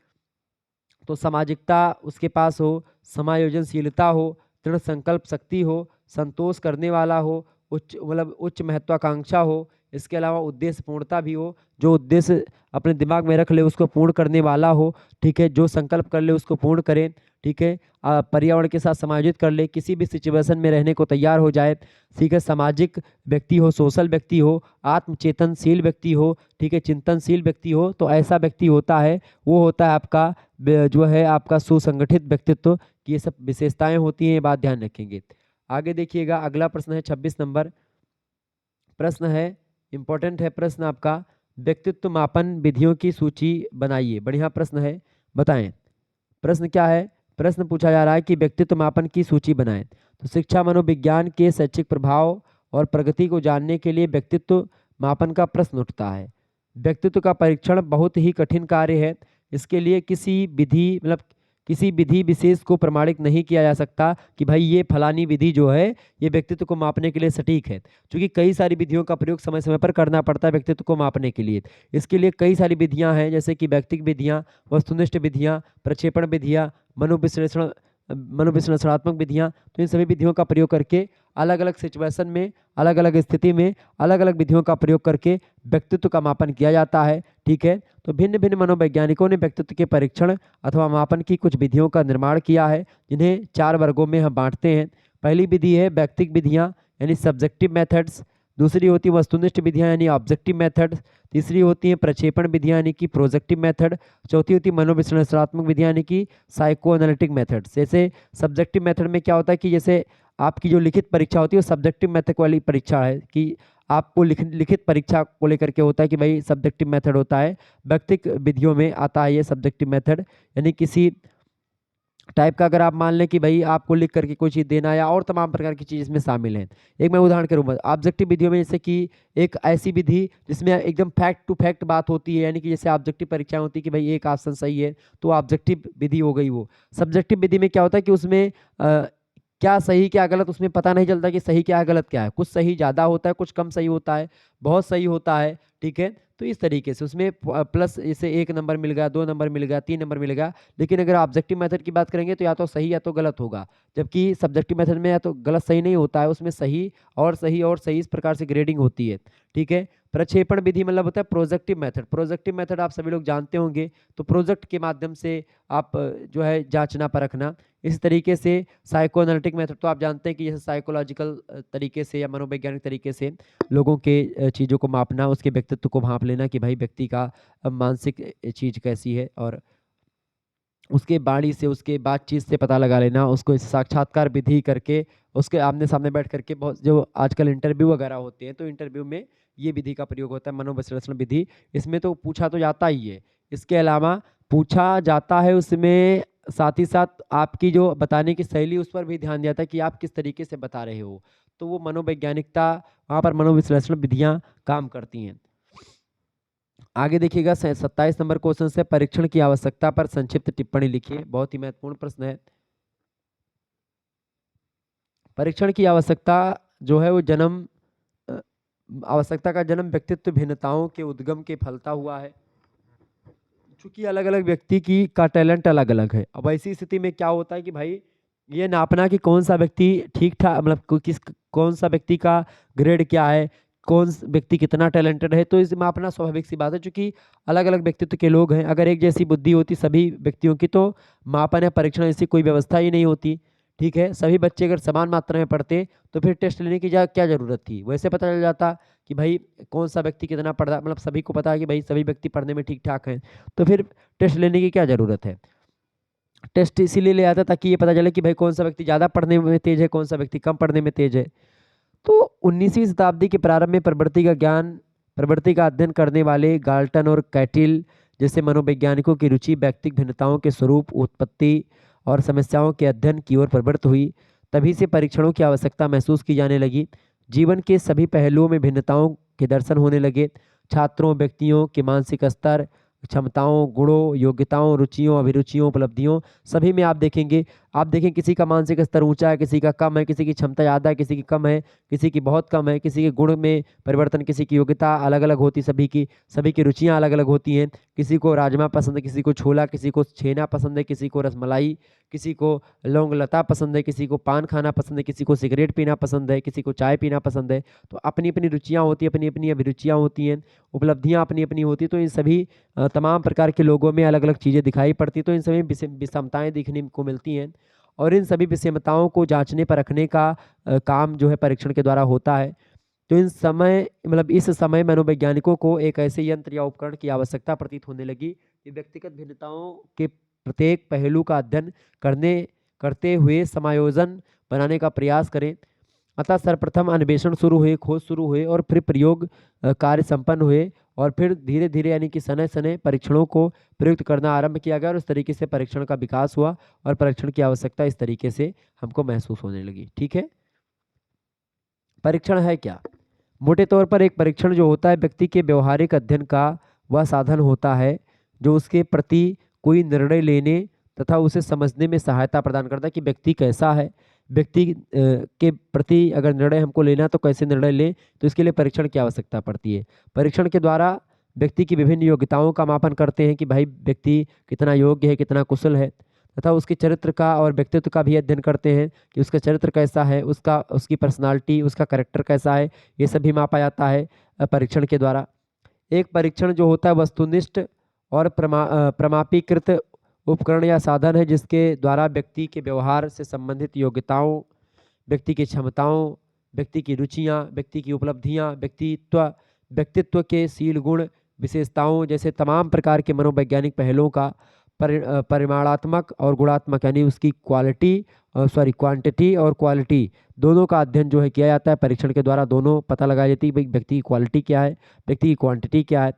तो सामाजिकता उसके पास हो, समायोजनशीलता हो, दृढ़ संकल्प शक्ति हो, संतोष करने वाला हो, उच्च महत्वाकांक्षा हो। इसके अलावा उद्देश्य पूर्णता भी हो, जो उद्देश्य अपने दिमाग में रख ले उसको पूर्ण करने वाला हो। ठीक है, जो संकल्प कर ले उसको पूर्ण करे। ठीक है, पर्यावरण के साथ समायोजित कर ले, किसी भी सिचुएशन में रहने को तैयार हो जाए। ठीक है, सामाजिक व्यक्ति हो, सोशल व्यक्ति हो, आत्मचेतनशील व्यक्ति हो, ठीक है, चिंतनशील व्यक्ति हो, तो ऐसा व्यक्ति होता है, वो होता है आपका जो है आपका सुसंगठित व्यक्तित्व की ये सब विशेषताएं होती हैं, ये बात ध्यान रखेंगे। आगे देखिएगा, अगला प्रश्न है 26 नंबर प्रश्न है, इंपॉर्टेंट है प्रश्न आपका, व्यक्तित्व मापन विधियों की सूची बनाइए। बढ़िया प्रश्न है, बताएं प्रश्न क्या है। प्रश्न पूछा जा रहा है कि व्यक्तित्व मापन की सूची बनाएं। तो शिक्षा मनोविज्ञान के शैक्षिक प्रभाव और प्रगति को जानने के लिए व्यक्तित्व मापन का प्रश्न उठता है। व्यक्तित्व का परीक्षण बहुत ही कठिन कार्य है। इसके लिए किसी विधि विशेष को प्रमाणित नहीं किया जा सकता कि भाई ये फलानी विधि जो है ये व्यक्तित्व को मापने के लिए सटीक है, क्योंकि कई सारी विधियों का प्रयोग समय समय पर करना पड़ता है व्यक्तित्व को मापने के लिए। इसके लिए कई सारी विधियां हैं, जैसे कि व्यक्तिक विधियां, वस्तुनिष्ठ विधियां, प्रक्षेपण विधियां, मनोविश्लेषणात्मक विधियां। तो इन सभी विधियों का प्रयोग करके अलग अलग सिचुएशन में, अलग अलग स्थिति में अलग अलग विधियों का प्रयोग करके व्यक्तित्व का मापन किया जाता है। ठीक है, तो भिन्न भिन्न मनोवैज्ञानिकों ने व्यक्तित्व के परीक्षण अथवा मापन की कुछ विधियों का निर्माण किया है, जिन्हें 4 वर्गों में हम बांटते हैं। पहली विधि है व्यक्तिक विधियां यानी सब्जेक्टिव मेथड्स, दूसरी होती है वस्तुनिष्ठ विधियां यानी ऑब्जेक्टिव मेथड, तीसरी होती है प्रक्षेपण विधियां यानी कि प्रोजेक्टिव मेथड, चौथी होती है मनोविश्लेषणात्मक विधियां यानी कि साइको एनालिटिक मेथड। जैसे सब्जेक्टिव मेथड में क्या होता है कि जैसे आपकी जो लिखित परीक्षा होती है वो सब्जेक्टिव मेथड वाली परीक्षा है, कि आपको लिखित परीक्षा को लेकर के होता है कि भाई सब्जेक्टिव मेथड होता है। व्यक्तिक विधियों में आता है ये सब्जेक्टिव मेथड, यानी किसी टाइप का अगर आप मान लें कि भाई आपको लिख करके कोई चीज़ देना या और तमाम प्रकार की चीज़ इसमें शामिल है। एक मैं उदाहरण के रूप में ऑब्जेक्टिव विधियों में, जैसे कि एक ऐसी विधि जिसमें एकदम फैक्ट टू फैक्ट बात होती है, यानी कि जैसे ऑब्जेक्टिव परीक्षाएं होती है कि भाई एक ऑप्शन सही है तो ऑब्जेक्टिव विधि हो गई वो। सब्जेक्टिव विधि में क्या होता है कि उसमें क्या सही क्या गलत उसमें पता नहीं चलता कि सही क्या है गलत क्या है, कुछ सही ज़्यादा होता है, कुछ कम सही होता है, बहुत सही होता है। ठीक है, तो इस तरीके से उसमें प्लस जैसे 1 नंबर मिल गया, 2 नंबर मिल गया, 3 नंबर मिल गया। लेकिन अगर ऑब्जेक्टिव मेथड की बात करेंगे तो या तो सही या तो गलत होगा, जबकि सब्जेक्टिव मेथड में या तो गलत सही नहीं होता है, उसमें सही और सही और सही इस प्रकार से ग्रेडिंग होती है। ठीक है, प्रक्षेपण विधि मतलब होता है प्रोजेक्टिव मेथड। प्रोजेक्टिव मेथड आप सभी लोग जानते होंगे, तो प्रोजेक्ट के माध्यम से आप जो है जांचना परखना। इस तरीके से साइको एनालिटिक मेथड तो आप जानते हैं कि जैसे साइकोलॉजिकल तरीके से या मनोवैज्ञानिक तरीके से लोगों के चीज़ों को मापना, उसके व्यक्तित्व को भांप लेना कि भाई व्यक्ति का मानसिक चीज़ कैसी है, और उसके वाणी से उसके बातचीत से पता लगा लेना, उसको साक्षात्कार विधि करके उसके आमने सामने बैठ करके, बहुत जो आजकल इंटरव्यू वगैरह होते हैं तो इंटरव्यू में ये विधि का प्रयोग होता है, मनोविश्लेषण विधि। इसमें तो पूछा तो जाता ही है, इसके अलावा पूछा जाता है उसमें साथ ही साथ आपकी जो बताने की शैली उस पर भी ध्यान दिया जाता है कि आप किस तरीके से बता रहे हो, तो वो मनोवैज्ञानिकता वहाँ पर मनोविश्लेषण विधियाँ काम करती हैं। आगे देखिएगा 27 नंबर क्वेश्चन से, परीक्षण की आवश्यकता पर संक्षिप्त टिप्पणी लिखिए। बहुत ही महत्वपूर्ण प्रश्न है। परीक्षण की आवश्यकता जो है वो जन्म आवश्यकता का जन्म व्यक्तित्व भिन्नताओं के उद्गम के फलता हुआ है। चूंकि अलग अलग व्यक्ति की का टैलेंट अलग अलग है। अब ऐसी स्थिति में क्या होता है कि भाई ये नापना कि कौन सा व्यक्ति ठीक ठाक मतलब कौन सा व्यक्ति का ग्रेड क्या है, व्यक्ति कितना टैलेंटेड है, तो इसे मापना स्वाभाविक सी बात है। चूंकि अलग अलग व्यक्तित्व के लोग हैं, अगर एक जैसी बुद्धि होती सभी व्यक्तियों की तो मापन या परीक्षण ऐसी कोई व्यवस्था ही नहीं होती। ठीक है, सभी बच्चे अगर समान मात्रा में पढ़ते तो फिर टेस्ट लेने की क्या जरूरत थी, वैसे पता चल जाता कि भाई कौन सा व्यक्ति कितना पढ़ रहा, मतलब सभी को पता है कि भाई सभी व्यक्ति पढ़ने में ठीक ठाक हैं, तो फिर टेस्ट लेने की क्या जरूरत है। टेस्ट इसीलिए ले आता ताकि ये पता चले कि भाई कौन सा व्यक्ति ज़्यादा पढ़ने में तेज है, कौन सा व्यक्ति कम पढ़ने में तेज है। तो 19वीं शताब्दी के प्रारंभ में प्रवृत्ति का अध्ययन करने वाले गाल्टन और कैटिल जैसे मनोवैज्ञानिकों की रुचि व्यक्तिगत भिन्नताओं के स्वरूप, उत्पत्ति और समस्याओं के अध्ययन की ओर प्रवृत्त हुई। तभी से परीक्षणों की आवश्यकता महसूस की जाने लगी। जीवन के सभी पहलुओं में भिन्नताओं के दर्शन होने लगे। छात्रों, व्यक्तियों के मानसिक स्तर, क्षमताओं, गुणों, योग्यताओं, रुचियों, अभिरुचियों, उपलब्धियों सभी में आप देखें किसी का मानसिक स्तर ऊंचा है, किसी का कम है, किसी की क्षमता ज़्यादा है, किसी की कम है, किसी की बहुत कम है, किसी के गुण में परिवर्तन, किसी की योग्यता अलग अलग होती, सभी की रुचियां अलग अलग होती हैं। किसी को राजमा पसंद है, किसी को छोला, किसी को छेना पसंद है, किसी को रसमलाई, किसी को लौंग लता पसंद है, किसी को पान खाना पसंद है, किसी को सिगरेट पीना पसंद है, किसी को चाय पीना पसंद है। तो अपनी अपनी रुचियाँ होती हैं, अपनी अपनी अभिरुचियाँ होती हैं, उपलब्धियाँ अपनी अपनी होती। तो इन सभी तमाम प्रकार के लोगों में अलग अलग चीज़ें दिखाई पड़ती, तो इन सभी विषमताएं देखने को मिलती हैं। और इन सभी विषमताओं को जांचने परखने का काम जो है परीक्षण के द्वारा होता है। तो इस समय मनोवैज्ञानिकों को एक ऐसे यंत्र या उपकरण की आवश्यकता प्रतीत होने लगी कि व्यक्तिगत भिन्नताओं के प्रत्येक पहलू का अध्ययन करते हुए समायोजन बनाने का प्रयास करें। अतः सर्वप्रथम अन्वेषण शुरू हुए, खोज शुरू हुए और फिर प्रयोग कार्य संपन्न हुए और फिर धीरे धीरे यानी कि सने सने परीक्षणों को प्रयुक्त करना आरंभ किया गया और इस तरीके से परीक्षण का विकास हुआ और परीक्षण की आवश्यकता इस तरीके से हमको महसूस होने लगी। ठीक है, परीक्षण है क्या? मोटे तौर पर एक परीक्षण जो होता है व्यक्ति के व्यवहारिक अध्ययन का वह साधन होता है जो उसके प्रति कोई निर्णय लेने तथा उसे समझने में सहायता प्रदान करता है कि व्यक्ति कैसा है। व्यक्ति के प्रति अगर निर्णय हमको लेना तो कैसे निर्णय लें, तो इसके लिए परीक्षण की आवश्यकता पड़ती है। परीक्षण के द्वारा व्यक्ति की विभिन्न योग्यताओं का मापन करते हैं कि भाई व्यक्ति कितना योग्य है, कितना कुशल है, तथा उसके चरित्र का और व्यक्तित्व का भी अध्ययन करते हैं कि उसका चरित्र कैसा है, उसकी पर्सनालिटी, उसका कैरेक्टर कैसा है, ये सब भी मापा जाता है परीक्षण के द्वारा। एक परीक्षण जो होता है वस्तुनिष्ठ और प्रमापीकृत उपकरण या साधन है जिसके द्वारा व्यक्ति के व्यवहार से संबंधित योग्यताओं, व्यक्ति की क्षमताओं, व्यक्ति की रुचियां, व्यक्ति की उपलब्धियां, व्यक्तित्व के शील गुण, विशेषताओं जैसे तमाम प्रकार के मनोवैज्ञानिक पहलुओं का परिमाणात्मक और गुणात्मक यानी उसकी क्वांटिटी और क्वालिटी दोनों का अध्ययन जो है किया जाता है परीक्षण के द्वारा। दोनों पता लगाई जाती है व्यक्ति की क्वालिटी क्या है, व्यक्ति की क्वांटिटी क्या है।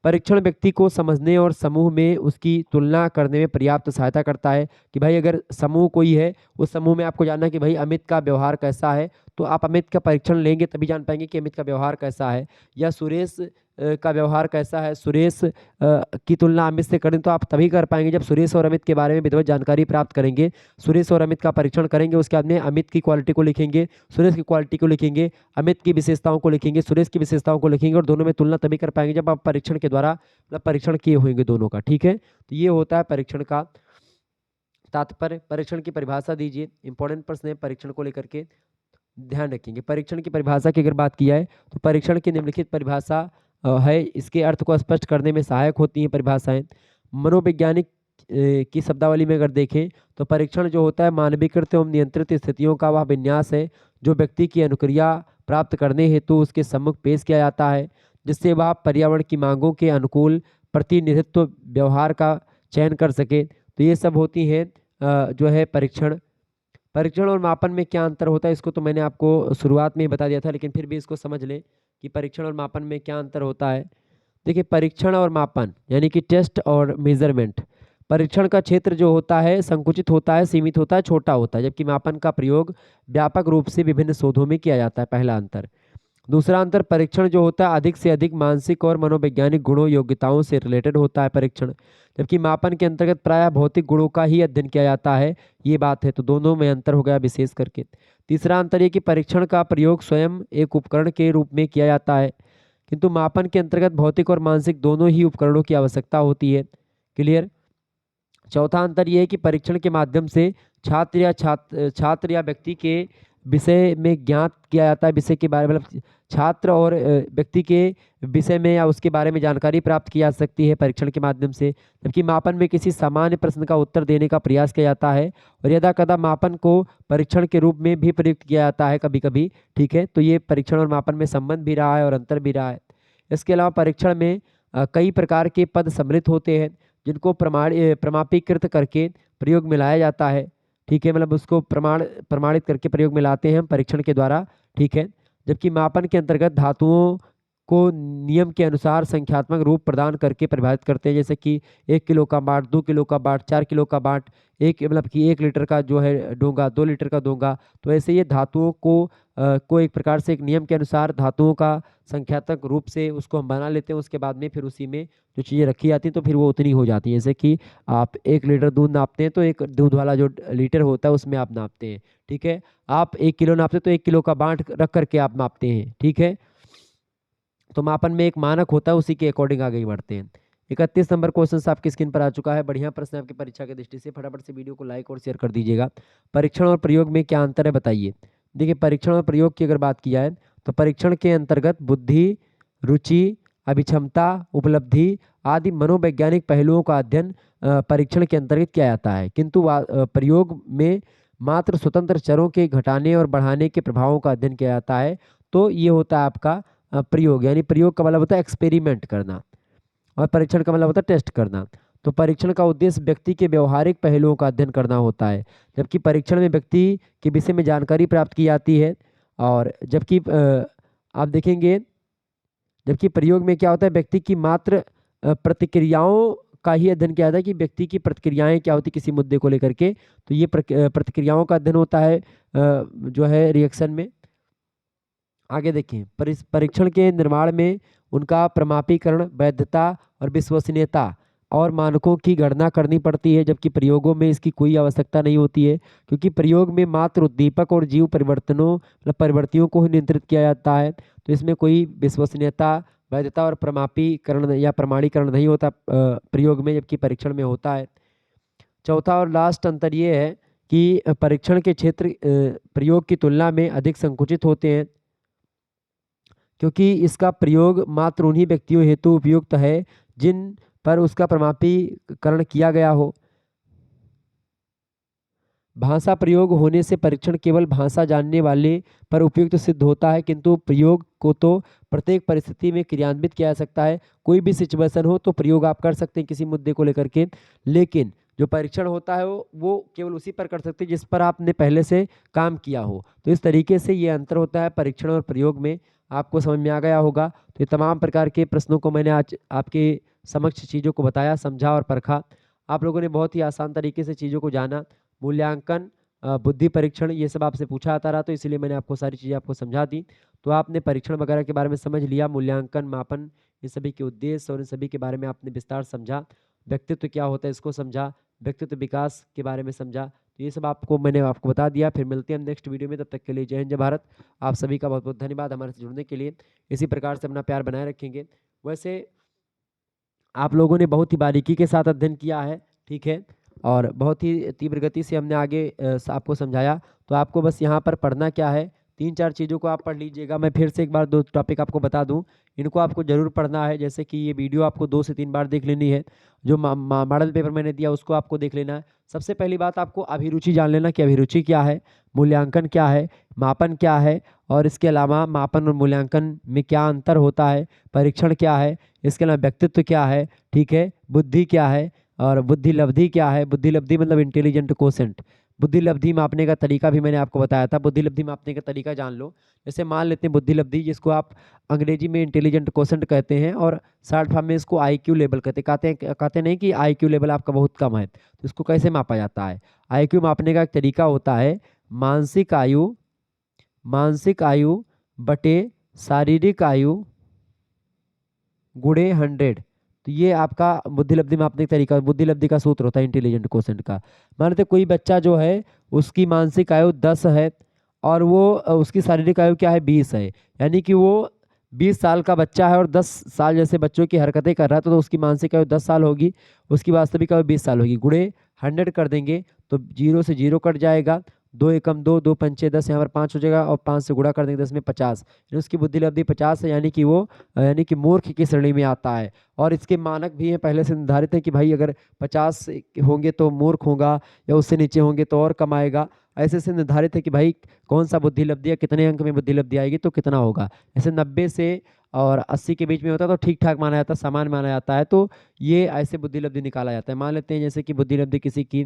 परीक्षण व्यक्ति को समझने और समूह में उसकी तुलना करने में पर्याप्त सहायता करता है कि भाई अगर समूह कोई है, उस समूह में आपको जानना है कि भाई अमित का व्यवहार कैसा है, तो आप अमित का परीक्षण लेंगे तभी जान पाएंगे कि अमित का व्यवहार कैसा है। या सुरेश का व्यवहार कैसा है, सुरेश की तुलना अमित से करें तो आप तभी कर पाएंगे जब सुरेश और अमित के बारे में विधिवत जानकारी प्राप्त करेंगे। सुरेश और अमित का परीक्षण करेंगे, उसके बाद में अमित की क्वालिटी को लिखेंगे, सुरेश की क्वालिटी को लिखेंगे, अमित की विशेषताओं को लिखेंगे, सुरेश की विशेषताओं को लिखेंगे और दोनों में तुलना तभी कर पाएंगे जब आप परीक्षण के द्वारा परीक्षण किए होंगे दोनों का। ठीक है, तो ये होता है परीक्षण का तात्पर्य। परीक्षण की परिभाषा दीजिए, इंपॉर्टेंट प्रश्न है परीक्षण को लेकर के, ध्यान रखेंगे। परीक्षण की परिभाषा की अगर बात की जाए तो परीक्षण की निम्नलिखित परिभाषा है, इसके अर्थ को स्पष्ट करने में सहायक होती हैं परिभाषाएं। मनोवैज्ञानिक की शब्दावली में अगर देखें तो परीक्षण जो होता है मानवीकृत एवं नियंत्रित स्थितियों का वह विन्यास है जो व्यक्ति की अनुक्रिया प्राप्त करने हेतु उसके सम्मुख पेश किया जाता है, जिससे वह पर्यावरण की मांगों के अनुकूल प्रतिनिधित्व व्यवहार का चयन कर सके। तो ये सब होती हैं जो है परीक्षण और मापन में क्या अंतर होता है, इसको तो मैंने आपको शुरुआत में ही बता दिया था, लेकिन फिर भी इसको समझ लें कि परीक्षण और मापन में क्या अंतर होता है। देखिए, परीक्षण और मापन यानी कि टेस्ट और मेजरमेंट। परीक्षण का क्षेत्र जो होता है संकुचित होता है, सीमित होता है, छोटा होता है, जबकि मापन का प्रयोग व्यापक रूप से विभिन्न शोधों में किया जाता है। पहला अंतर। दूसरा अंतर, परीक्षण जो होता है अधिक से अधिक मानसिक और मनोवैज्ञानिक गुणों योग्यताओं से रिलेटेड होता है परीक्षण, जबकि मापन के अंतर्गत प्रायः भौतिक गुणों का ही अध्ययन किया जाता है। ये बात है, तो दोनों में अंतर हो गया विशेष करके। तीसरा अंतर ये कि परीक्षण का प्रयोग स्वयं एक उपकरण के रूप में किया जाता है, किंतु मापन के अंतर्गत भौतिक और मानसिक दोनों ही उपकरणों की आवश्यकता होती है। क्लियर। चौथा अंतर यह है कि परीक्षण के माध्यम से छात्र या व्यक्ति के विषय में ज्ञात किया जाता है, विषय के बारे में, मतलब छात्र और व्यक्ति के विषय में या उसके बारे में जानकारी प्राप्त की जा सकती है परीक्षण के माध्यम से, जबकि मापन में किसी सामान्य प्रश्न का उत्तर देने का प्रयास किया जाता है और यदा कदा मापन को परीक्षण के रूप में भी प्रयुक्त किया जाता है कभी कभी। ठीक है, तो ये परीक्षण और मापन में संबंध भी रहा है और अंतर भी रहा है। इसके अलावा परीक्षण में कई प्रकार के पद सम्मिलित होते हैं जिनको प्रमाणीकृत करके प्रयोग में लाया जाता है। ठीक है, मतलब उसको प्रमाणित करके प्रयोग में लाते हैं हम परीक्षण के द्वारा। ठीक है, जबकि मापन के अंतर्गत धातुओं को नियम के अनुसार संख्यात्मक रूप प्रदान करके परिभाषित करते हैं, जैसे कि 1 किलो का बाट, 2 किलो का बाट, 4 किलो का बाट, एक मतलब कि 1 लीटर का जो है डोंगा, 2 लीटर का डोंगा। तो ऐसे ये धातुओं को एक प्रकार से एक नियम के अनुसार धातुओं का संख्यात्मक रूप से उसको हम बना लेते हैं, उसके बाद में फिर उसी में जो चीज़ें रखी जाती हैं तो फिर वो उतनी हो जाती है। जैसे कि आप 1 लीटर दूध नापते हैं तो एक दूध वाला जो लीटर होता है उसमें आप नापते हैं। ठीक है, आप 1 किलो नापते हैं तो 1 किलो का बाट रख करके आप नापते हैं। ठीक है, तो मापन में एक मानक होता है, उसी के अकॉर्डिंग आगे ही बढ़ते हैं। 31 नंबर क्वेश्चन आपकी स्क्रीन पर आ चुका है। बढ़िया प्रश्न है आपकी परीक्षा की दृष्टि से। फटाफट से वीडियो को लाइक और शेयर कर दीजिएगा। परीक्षण और प्रयोग में क्या अंतर है बताइए। देखिए, परीक्षण और प्रयोग की अगर बात की जाए तो परीक्षण के अंतर्गत बुद्धि, रुचि, अभिक्षमता, उपलब्धि आदि मनोवैज्ञानिक पहलुओं का अध्ययन परीक्षण के अंतर्गत किया जाता है, किंतु प्रयोग में मात्र स्वतंत्र चरों के घटाने और बढ़ाने के प्रभावों का अध्ययन किया जाता है। तो ये होता है आपका प्रयोग, यानी प्रयोग का मतलब होता है एक्सपेरिमेंट करना और परीक्षण का मतलब होता है टेस्ट करना। तो परीक्षण का उद्देश्य व्यक्ति के व्यवहारिक पहलुओं का अध्ययन करना होता है, जबकि परीक्षण में व्यक्ति के विषय में जानकारी प्राप्त की जाती है। और जबकि आप देखेंगे, जबकि प्रयोग में क्या होता है, व्यक्ति की मात्र प्रतिक्रियाओं का ही अध्ययन किया जाता है कि व्यक्ति की प्रतिक्रियाएं क्या होती किसी मुद्दे को लेकर के। तो ये प्रतिक्रियाओं का अध्ययन होता है जो है रिएक्शन में। आगे देखें, परीक्षण के निर्माण में उनका प्रमापीकरण, वैधता और विश्वसनीयता और मानकों की गणना करनी पड़ती है, जबकि प्रयोगों में इसकी कोई आवश्यकता नहीं होती है, क्योंकि प्रयोग में मात्र उद्दीपक और जीव परिवर्तनों मतलब परिवर्तियों को ही नियंत्रित किया जाता है। तो इसमें कोई विश्वसनीयता, वैधता और प्रमापीकरण या प्रमाणीकरण नहीं होता प्रयोग में, जबकि परीक्षण में होता है। चौथा और लास्ट अंतर ये है कि परीक्षण के क्षेत्र प्रयोग की तुलना में अधिक संकुचित होते हैं, क्योंकि इसका प्रयोग मात्र उन्हीं व्यक्तियों हेतु उपयुक्त है जिन पर उसका प्रमापीकरण किया गया हो। भाषा प्रयोग होने से परीक्षण केवल भाषा जानने वाले पर उपयुक्त सिद्ध होता है, किंतु प्रयोग को तो प्रत्येक परिस्थिति में क्रियान्वित किया जा सकता है। कोई भी सिचुएशन हो तो प्रयोग आप कर सकते हैं किसी मुद्दे को लेकर के, लेकिन जो परीक्षण होता है वो केवल उसी पर कर सकते हैं जिस पर आपने पहले से काम किया हो। तो इस तरीके से ये अंतर होता है परीक्षण और प्रयोग में। आपको समझ में आ गया होगा। तो ये तमाम प्रकार के प्रश्नों को मैंने आज आपके समक्ष चीज़ों को बताया, समझा और परखा। आप लोगों ने बहुत ही आसान तरीके से चीज़ों को जाना। मूल्यांकन, बुद्धि परीक्षण, ये सब आपसे पूछा आता रहा, तो इसलिए मैंने आपको सारी चीज़ें आपको समझा दी। तो आपने परीक्षण वगैरह के बारे में समझ लिया, मूल्यांकन, मापन, इन सभी के उद्देश्य और इन सभी के बारे में आपने विस्तार समझा। व्यक्तित्व क्या होता है इसको समझा, व्यक्तित्व विकास के बारे में समझा। तो ये सब मैंने आपको बता दिया। फिर मिलते हैं हम नेक्स्ट वीडियो में। तब तक के लिए जय हिंद, जय भारत। आप सभी का बहुत बहुत धन्यवाद हमारे से जुड़ने के लिए। इसी प्रकार से अपना प्यार बनाए रखेंगे। वैसे आप लोगों ने बहुत ही बारीकी के साथ अध्ययन किया है, ठीक है, और बहुत ही तीव्र गति से हमने आगे आपको समझाया। तो आपको बस यहाँ पर पढ़ना क्या है, 3-4 चीज़ों को आप पढ़ लीजिएगा। मैं फिर से एक बार 2 टॉपिक आपको बता दूं, इनको आपको ज़रूर पढ़ना है। जैसे कि ये वीडियो आपको 2 से 3 बार देख लेनी है। जो मॉडल पेपर मैंने दिया उसको आपको देख लेना है। सबसे पहली बात, आपको अभिरुचि जान लेना कि अभिरुचि क्या है, मूल्यांकन क्या है, मापन क्या है, और इसके अलावा मापन और मूल्यांकन में क्या अंतर होता है, परीक्षण क्या है, इसके अलावा व्यक्तित्व क्या है, ठीक है, बुद्धि क्या है, और बुद्धि लब्धि क्या है। बुद्धि लब्धि मतलब इंटेलिजेंट कोसेंट। बुद्धि लब्धि मापने का तरीका भी मैंने आपको बताया था। बुद्धि लब्धि मापने का तरीका जान लो। जैसे मान लेते हैं बुद्धि लब्धि, जिसको आप अंग्रेजी में इंटेलिजेंट कोसेंट कहते हैं और शॉर्ट फॉर्म में इसको आईक्यू लेवल कहते नहीं कि आईक्यू लेवल आपका बहुत कम है, तो इसको कैसे मापा जाता है। आईक्यू मापने का एक तरीका होता है मानसिक आयु बटे शारीरिक आयु गुणे 100। तो ये आपका बुद्धि लब्धि मापने का तरीका, बुद्धि लब्धि का सूत्र होता है इंटेलिजेंट कोसेंट का। मान लेते कोई बच्चा जो है उसकी मानसिक आयु 10 है और वो उसकी शारीरिक आयु क्या है 20 है, यानी कि वो 20 साल का बच्चा है और 10 साल जैसे बच्चों की हरकतें कर रहा है, तो उसकी मानसिक आयु 10 साल होगी, उसकी वास्तविक आयु 20 साल होगी। गुणे 100 कर देंगे तो 0 से 0 कट जाएगा, 2 एकम 2, 2 पंचे 10, यहाँ पर 5 हो जाएगा और 5 से गुणा कर देंगे 10 में 50, यानी उसकी बुद्धि लब्धि 50 है, यानी कि वो यानी कि मूर्ख की श्रेणी में आता है। और इसके मानक भी हैं पहले से निर्धारित है कि भाई अगर 50 होंगे तो मूर्ख होगा, या उससे नीचे होंगे तो और कम आएगा। ऐसे से निर्धारित है कि भाई कौन सा बुद्धि लब्धि या कितने अंक में बुद्धि लब्धि आएगी तो कितना होगा। जैसे 90 से और 80 के बीच में होता है तो ठीक ठाक माना जाता है, सामान्य माना जाता है, तो ये ऐसे बुद्धि लब्धि निकाला जाता है। मान लेते हैं जैसे कि बुद्धि लब्धि किसी की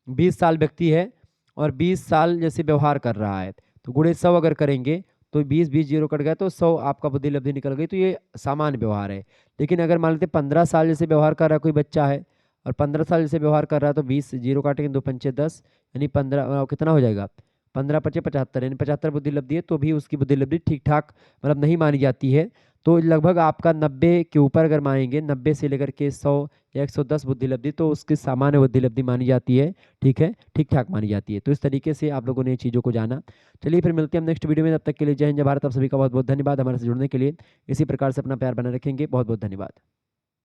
20 साल व्यक्ति है और 20 साल जैसे व्यवहार कर रहा है, तो गुणे 100 अगर करेंगे तो 20 20 जीरो कट गया तो 100 आपका बुद्धि लब्धि निकल गई, तो ये सामान्य व्यवहार है। लेकिन अगर मान लेते 15 साल जैसे व्यवहार कर रहा है कोई बच्चा है, और 15 साल जैसे व्यवहार कर रहा है, तो 20 जीरो काटेंगे 2 पंचे 10, यानी 15 कितना हो जाएगा 15 पचे 75, यानी 75 बुद्धि लब्धि है, तो भी उसकी बुद्धि लब्धि ठीक ठाक मतलब नहीं मानी जाती है। तो लगभग आपका 90 के ऊपर अगर मानेंगे, 90 से लेकर के 100 या 110 बुद्धि लब्धि, तो उसकी सामान्य बुद्धि लब्धि मानी जाती है। ठीक है, ठीक ठाक मानी जाती है। तो इस तरीके से आप लोगों ने चीज़ों को जाना। चलिए फिर मिलते हैं हम नेक्स्ट वीडियो में, तब तक के लिए जय हिंद जय भारत। आप सभी का बहुत बहुत धन्यवाद हमारे से जुड़ने के लिए। इसी प्रकार से अपना प्यार बनाए रखेंगे। बहुत बहुत धन्यवाद।